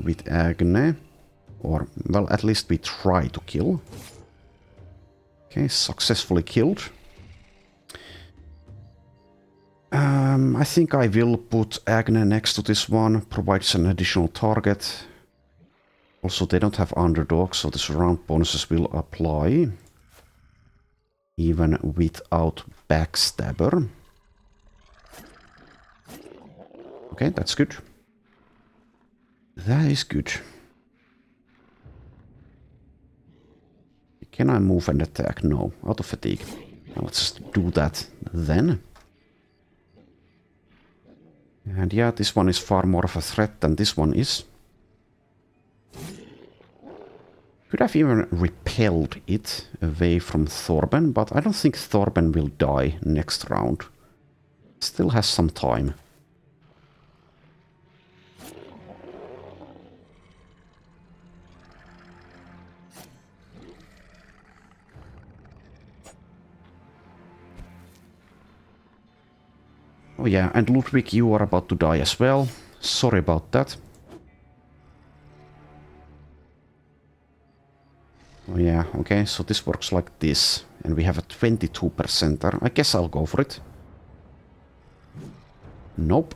with Agne. Or, well, at least we try to kill. Okay, successfully killed. I think I will put Agne next to this one. Provides an additional target. Also, they don't have underdog, so the surround bonuses will apply. Even without Backstabber. Okay, that's good. That is good. Can I move and attack? No, out of fatigue. Well, let's just do that then. And yeah, this one is far more of a threat than this one is. Could have even repelled it away from Thorben, but I don't think Thorben will die next round. Still has some time. Oh yeah, and Ludwig, you are about to die as well. Sorry about that. Oh yeah, okay, so this works like this. And we have a 22%er. I guess I'll go for it. Nope.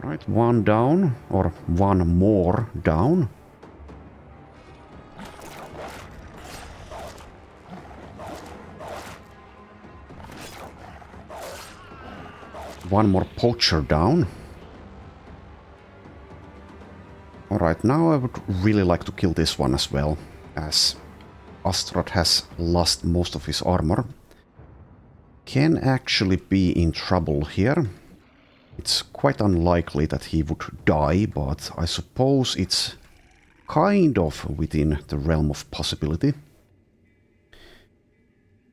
Right, one down, or one more down. One more poacher down. Alright, now I would really like to kill this one as well, as Astrad has lost most of his armor. Can actually be in trouble here. It's quite unlikely that he would die, but I suppose it's kind of within the realm of possibility.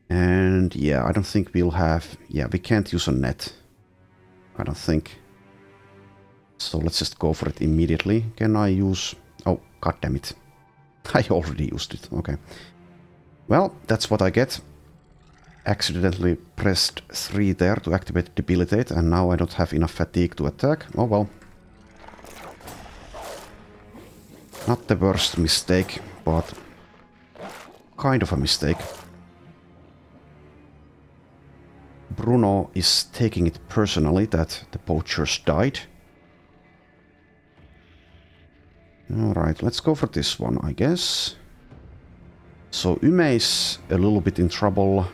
And yeah, I don't think we'll have... Yeah, we can't use a net. I don't think. So let's just go for it immediately. Can I use... Oh, goddammit. I already used it. Okay. Well, that's what I get. Accidentally pressed 3 there to activate Debilitate, and now I don't have enough fatigue to attack. Oh well. Not the worst mistake, but kind of a mistake. Bruno is taking it personally that the poachers died. Alright, let's go for this one, I guess. So Yme is a little bit in trouble.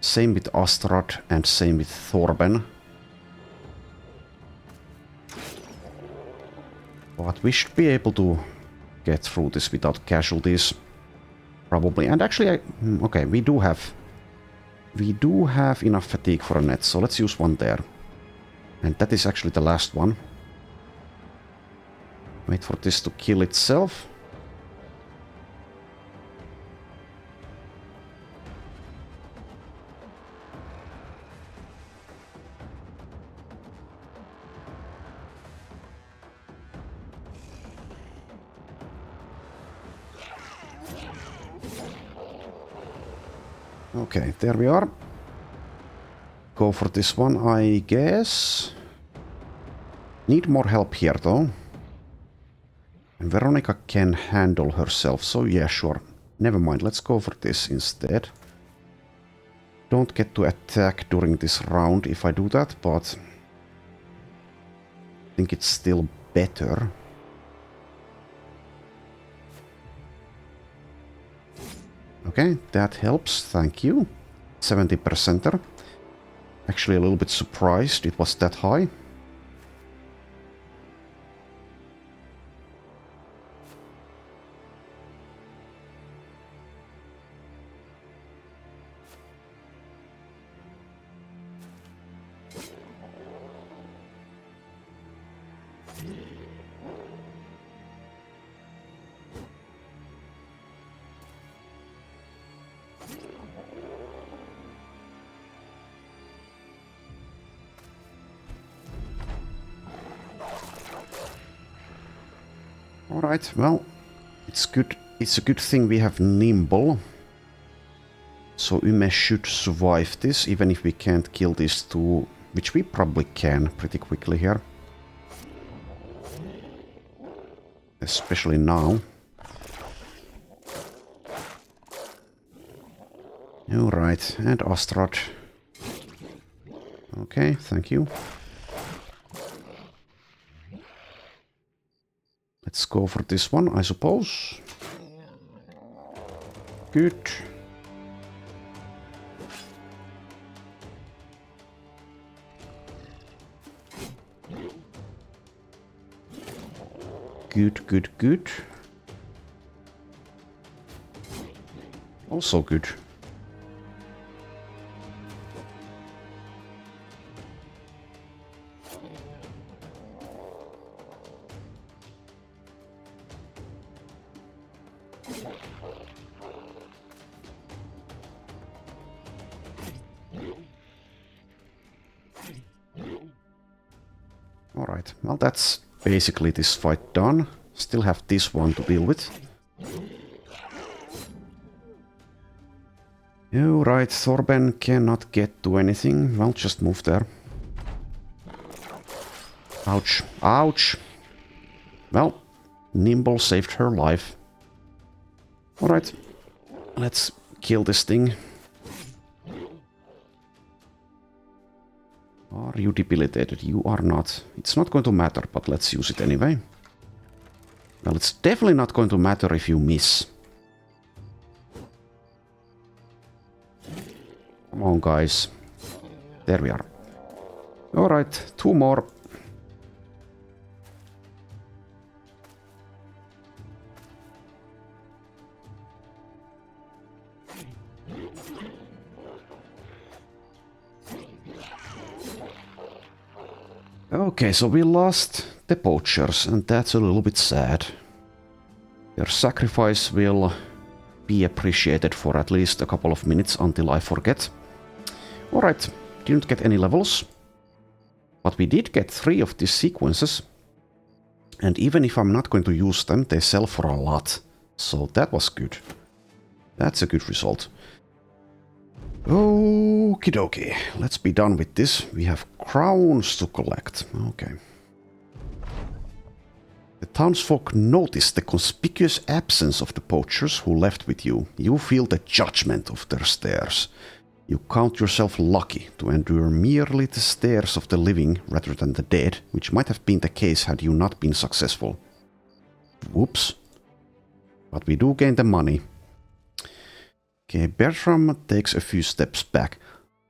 Same with Astrad and same with Thorben. But we should be able to get through this without casualties. Probably. And actually, okay, we do have enough fatigue for a net, so let's use one there. And that is actually the last one. Wait for this to kill itself. Okay, there we are. Go for this one, I guess. Need more help here, though. And Veronica can handle herself, so yeah, sure. Never mind, let's go for this instead. Don't get to attack during this round if I do that, but... I think it's still better. Okay, that helps, thank you. 70%er. Actually a little bit surprised it was that high. Alright, well, it's good. It's a good thing we have Nimble. So Ume should survive this, even if we can't kill these two, which we probably can pretty quickly here. Especially now. Alright, and Astrad. Okay, thank you. Let's go for this one, I suppose. Good. Good, good, good. Also good. Alright, well that's basically this fight done. Still have this one to deal with. Alright, Thorben cannot get to anything. Well, just move there. Ouch. Ouch! Well, Nimble saved her life. Alright, let's kill this thing. Are you debilitated? You are not. It's not going to matter, but let's use it anyway. Well, it's definitely not going to matter if you miss. Come on, guys. There we are. Alright, two more. Okay, so we lost the poachers, and that's a little bit sad. Their sacrifice will be appreciated for at least a couple of minutes until I forget. Alright, didn't get any levels. But we did get 3 of these sequences. And even if I'm not going to use them, they sell for a lot. So that was good. That's a good result. Okie dokie, let's be done with this. We have crowns to collect. Okay. The townsfolk notice the conspicuous absence of the poachers who left with you. You feel the judgment of their stares. You count yourself lucky to endure merely the stares of the living rather than the dead, which might have been the case had you not been successful. Whoops. But we do gain the money. Okay, Bertram takes a few steps back.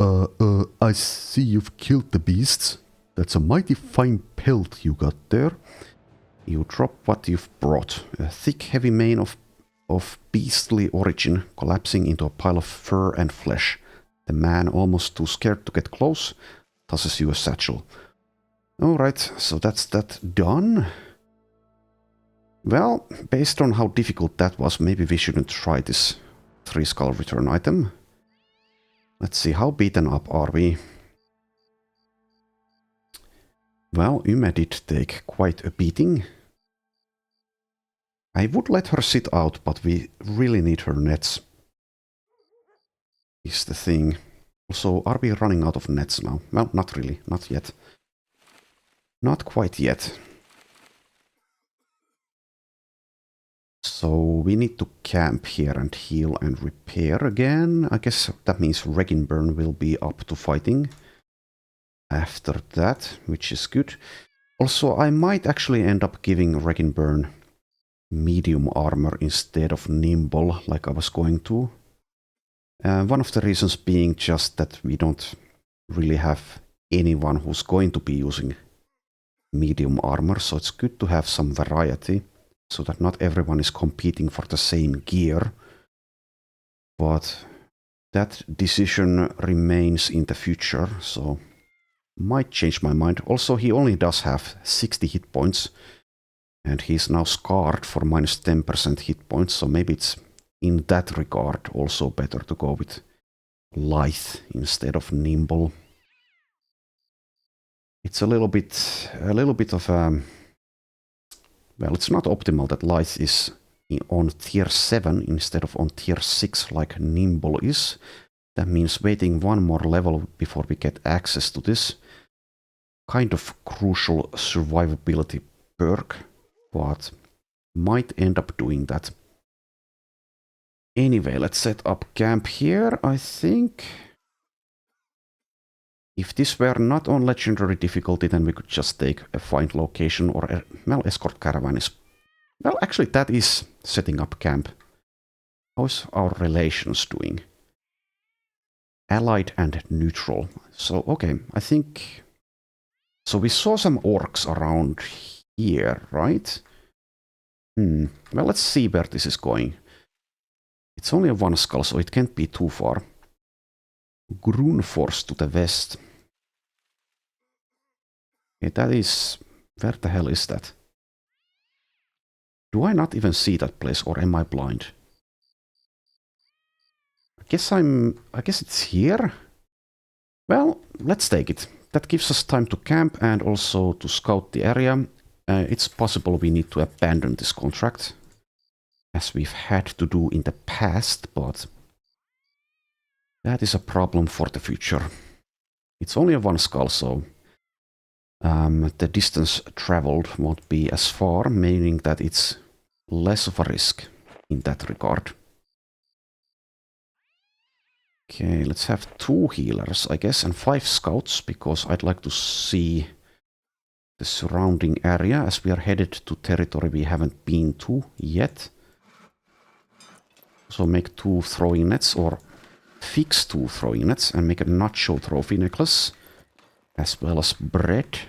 I see you've killed the beasts. That's a mighty fine pelt you got there. You drop what you've brought. A thick, heavy mane of beastly origin collapsing into a pile of fur and flesh. The man, almost too scared to get close, tosses you a satchel. Alright, so that's that done. Well, based on how difficult that was, maybe we shouldn't try this 3 skull return item. Let's see, how beaten up are we? Well, Ume did take quite a beating. I would let her sit out, but we really need her nets. Is the thing. Also, are we running out of nets now? Well, not really, not yet. Not quite yet. So we need to camp here and heal and repair again. I guess that means Reginburn will be up to fighting after that, which is good. Also, I might actually end up giving Reginburn medium armor instead of nimble, like I was going to. One of the reasons being just that we don't really have anyone who's going to be using medium armor, so it's good to have some variety, so that not everyone is competing for the same gear. But that decision remains in the future, so might change my mind. Also, he only does have 60 hit points, and he's now scarred for minus 10% hit points, so maybe it's in that regard also better to go with lithe instead of nimble. It's a little bit of a... Well, it's not optimal that lithe is on tier 7 instead of on tier 6 like nimble is. That means waiting one more level before we get access to this kind of crucial survivability perk, but might end up doing that. Anyway, let's set up camp here, I think. If this were not on legendary difficulty, then we could just take a find location or a, well, escort caravan is... Well, actually that is setting up camp. How's our relations doing? Allied and neutral. So, okay, I think... So we saw some orcs around here, right? Well, let's see where this is going. It's only a one skull, so it can't be too far. Grunfors to the west. Okay, that is... Where the hell is that? Do I not even see that place, or am I blind? I guess it's here? Well, let's take it. That gives us time to camp and also to scout the area. It's possible we need to abandon this contract, as we've had to do in the past, but that is a problem for the future. It's only a one skull, so the distance traveled won't be as far, meaning that it's less of a risk in that regard. Okay, let's have 2 healers, I guess, and 5 scouts, because I'd like to see the surrounding area as we are headed to territory we haven't been to yet. So make 2 throwing nets, or fix 2 throwing nets, and make a nacho trophy necklace, as well as bread.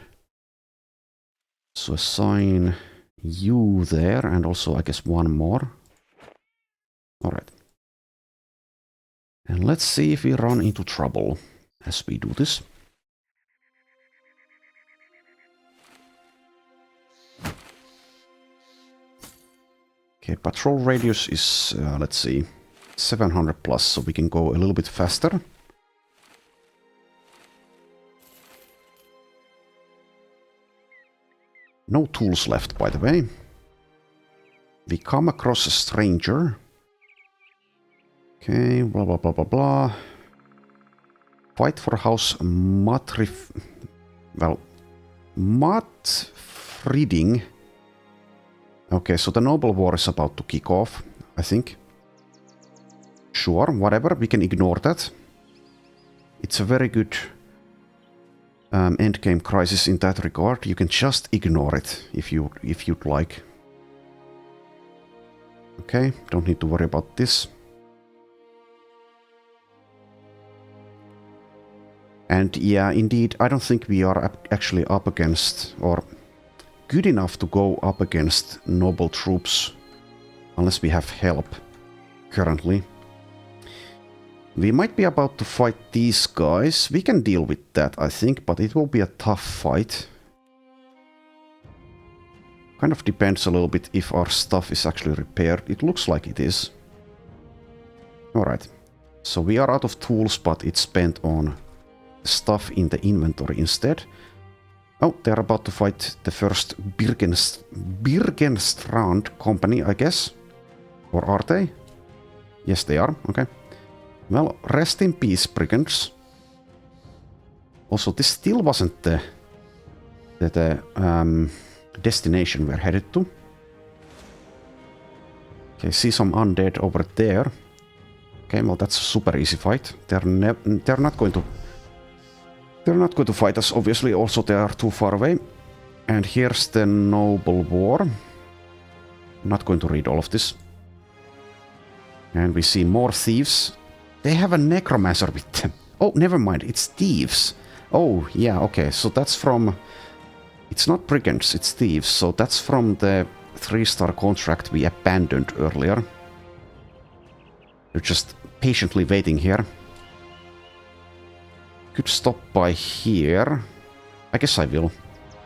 So assign you there, and also I guess 1 more. Alright. And let's see if we run into trouble as we do this. Okay, patrol radius is, let's see, 700 plus, so we can go a little bit faster. No tools left, by the way. We come across a stranger. Okay, blah blah blah blah blah. Fight for House Matfrieding. Okay, so the Noble War is about to kick off, I think. Sure, whatever, we can ignore that. It's a very good endgame crisis in that regard. You can just ignore it if you'd like. Okay, don't need to worry about this. And yeah, indeed, I don't think we are actually up against, or good enough to go up against noble troops, unless we have help currently. We might be about to fight these guys. We can deal with that, I think, but it will be a tough fight. Kind of depends a little bit if our stuff is actually repaired. It looks like it is. Alright, so we are out of tools, but it's spent on stuff in the inventory instead. Oh, they're about to fight the first Birgenstrand company, I guess. Or are they? Yes, they are. Okay. Well, rest in peace, brigands. Also, this still wasn't the destination we're headed to. Okay, see some undead over there. Okay, well, that's a super easy fight. They're not going to fight us, obviously. Also, they are too far away. And here's the Noble War. I'm not going to read all of this. And we see more thieves. They have a necromancer with them. Oh, never mind. It's thieves. Oh, yeah, okay. So that's from... It's not brigands, it's thieves. So that's from the 3-star contract we abandoned earlier. They're just patiently waiting here. Could stop by here. I guess I will.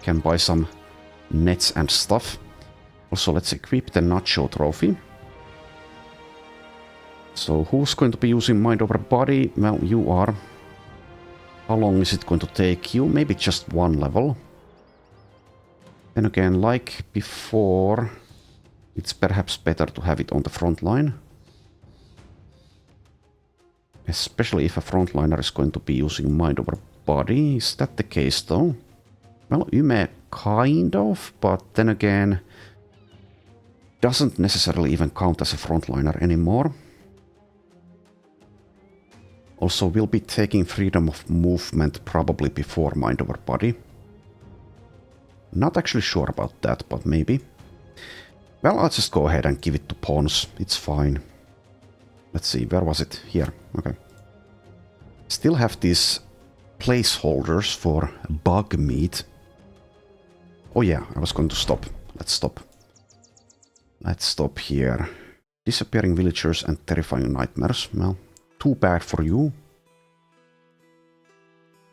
Can buy some nets and stuff. Also, let's equip the Nacho trophy. So, who's going to be using Mind Over Body? Well, you are. How long is it going to take you? Maybe just one level. Then again, like before, it's perhaps better to have it on the front line. Especially if a frontliner is going to be using Mind Over Body. Is that the case though? Well, Yume kind of, but then again, doesn't necessarily even count as a frontliner anymore. Also, we'll be taking freedom of movement probably before Mind Over Body. Not actually sure about that, but maybe. Well, I'll just go ahead and give it to pawns. It's fine. Let's see, where was it? Here. Okay. Still have these placeholders for bug meat. Oh yeah, I was going to stop. Let's stop. Let's stop here. Disappearing villagers and terrifying nightmares. Well, too bad for you.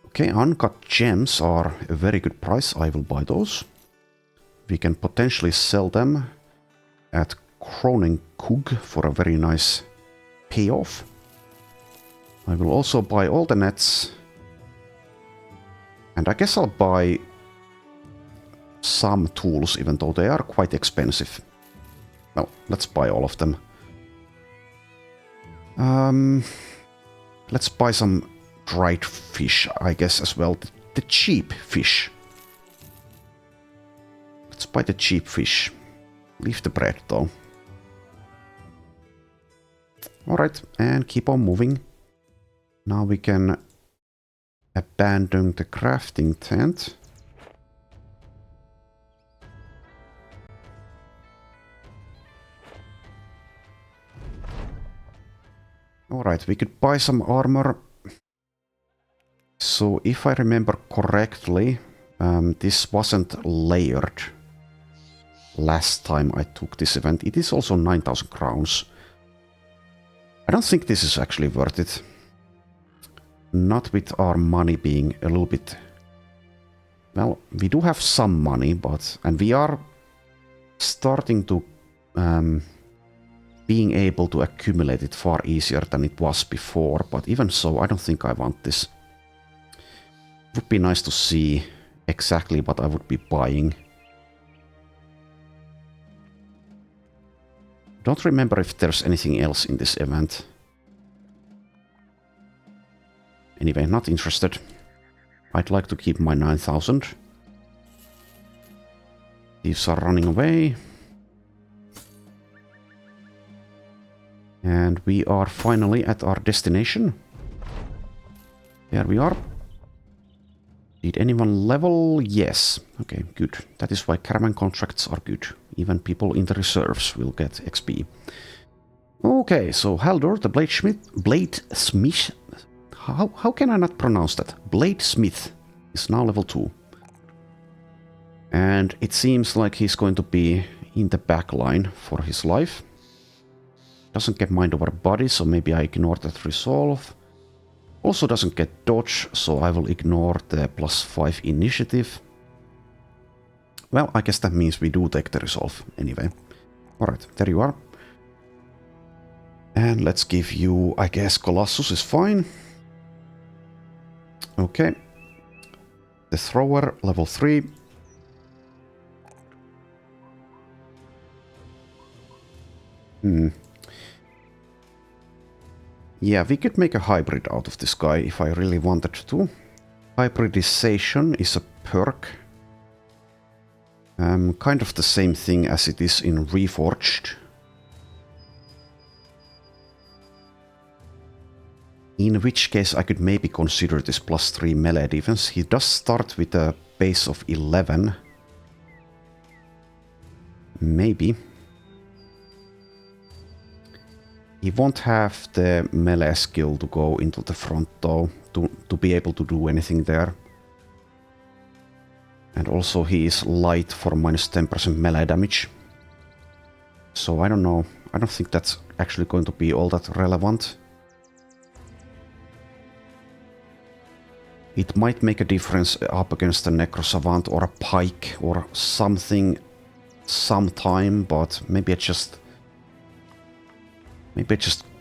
Okay, uncut gems are a very good price. I will buy those. We can potentially sell them at Kronenkug for a very nice payoff. I will also buy all the nets. And I guess I'll buy some tools, even though they are quite expensive. Well, let's buy all of them. Let's buy some dried fish, I guess, as well. The cheap fish. Let's buy the cheap fish. Leave the bread, though. Alright, and keep on moving. Now we can abandon the crafting tent. Alright, we could buy some armor. So, if I remember correctly, this wasn't layered last time I took this event. It is also 9,000 crowns. I don't think this is actually worth it. Not with our money being a little bit... Well, we do have some money, but... And we are starting to... being able to accumulate it far easier than it was before, but even so, I don't think I want this. It would be nice to see exactly what I would be buying. Don't remember if there's anything else in this event. Anyway, not interested. I'd like to keep my 9,000. Thieves are running away. And we are finally at our destination. There we are. Did anyone level? Yes. Okay, good. That is why caravan contracts are good. Even people in the reserves will get XP. Okay, so Haldor, the bladesmith. How can I not pronounce that? Bladesmith is now level 2. And it seems like he's going to be in the back line for his life. Doesn't get Mind Over Body, so maybe I ignore that resolve. Also doesn't get dodge, so I will ignore the +5 initiative. Well, I guess that means we do take the resolve anyway. Alright, there you are. And let's give you, I guess Colossus is fine. Okay. The thrower, level 3. Yeah, we could make a hybrid out of this guy if I really wanted to. Hybridization is a perk. Kind of the same thing as it is in Reforged. In which case I could maybe consider this +3 melee defense. He does start with a base of 11. Maybe. He won't have the melee skill to go into the front though, to be able to do anything there. And also he is light for -10% melee damage. So I don't know, I don't think that's actually going to be all that relevant. It might make a difference up against a Necro Savant or a Pike or something sometime, but maybe I just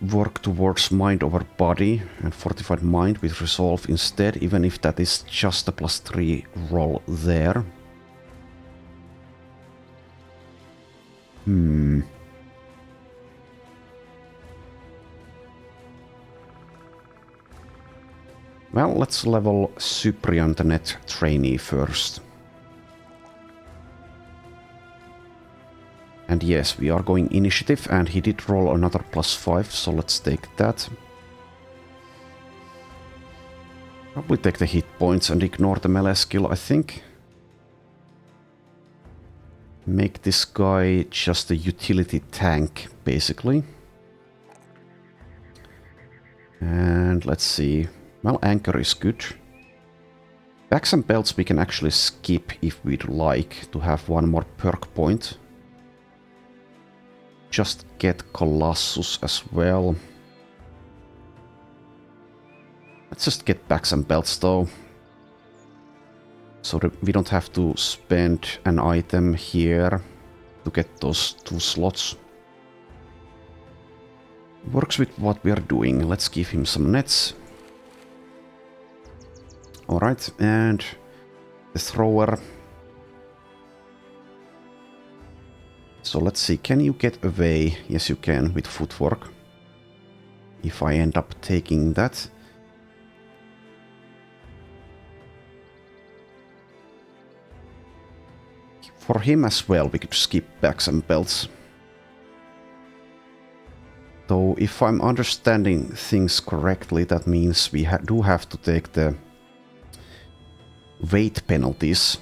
work towards Mind over Body and Fortified Mind with Resolve instead, even if that is just a +3 roll there. Well, let's level Cyprian the Net Trainee first. And yes, we are going initiative, and he did roll another +5, so let's take that. Probably take the hit points and ignore the melee skill, I think. Make this guy just a utility tank, basically. And let's see. Well, Anchor is good. Bags and belts we can actually skip if we'd like to have one more perk point. Just get Colossus as well. Let's just get bags and belts though. So that we don't have to spend an item here to get those 2 slots. Works with what we are doing. Let's give him some nets. Alright, and the thrower. So let's see, can you get away? Yes, you can with footwork. If I end up taking that. For him as well, we could skip bags and belts. Though, if I'm understanding things correctly, that means we do have to take the weight penalties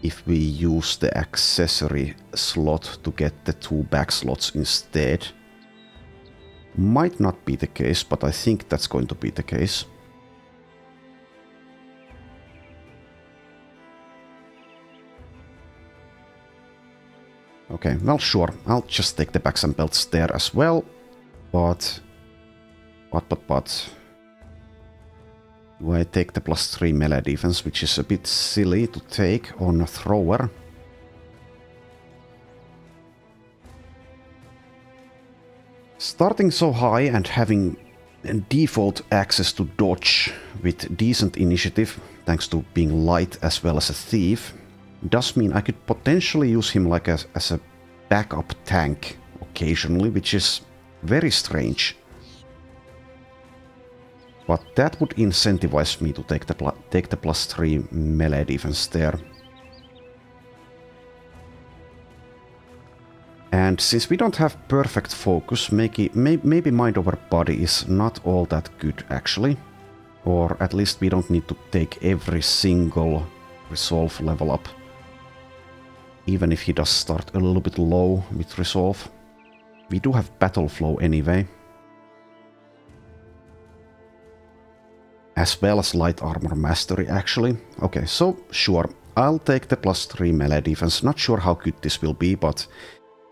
if we use the accessory slot to get the 2 back slots instead. Might not be the case, but I think that's going to be the case. Okay, well, sure, I'll just take the backs and belts there as well, but... Do I take the +3 melee defense, which is a bit silly to take on a thrower? Starting so high and having default access to dodge with decent initiative, thanks to being light as well as a thief, does mean I could potentially use him like as a backup tank occasionally, which is very strange. But that would incentivize me to take the +3 melee defense there. And since we don't have perfect focus, maybe Mind over Body is not all that good actually. Or at least we don't need to take every single Resolve level up. Even if he does start a little bit low with Resolve. We do have Battle Flow anyway. As well as Light Armor Mastery, actually. Okay, so sure, I'll take the +3 melee defense. Not sure how good this will be, but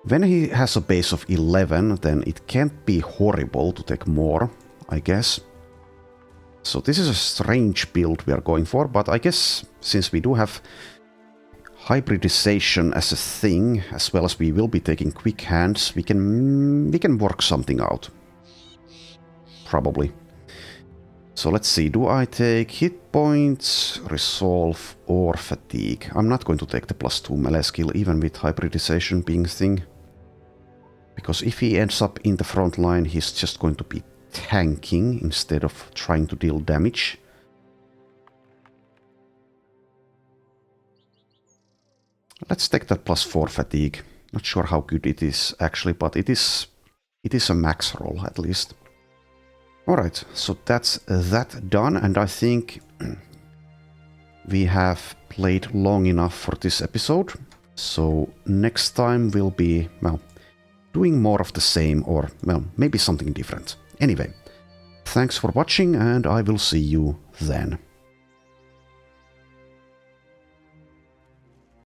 when he has a base of 11, then it can't be horrible to take more, I guess. So this is a strange build we are going for, but I guess since we do have hybridization as a thing, as well as we will be taking quick hands, we can work something out. Probably. So let's see, do I take hit points, resolve, or fatigue? I'm not going to take the +2 melee skill, even with hybridization being a thing. Because if he ends up in the front line, he's just going to be tanking instead of trying to deal damage. Let's take that +4 fatigue. Not sure how good it is actually, but it is a max roll at least. Alright, so that's that done, and I think we have played long enough for this episode. So next time we'll be, well, doing more of the same, or, well, maybe something different. Anyway, thanks for watching, and I will see you then.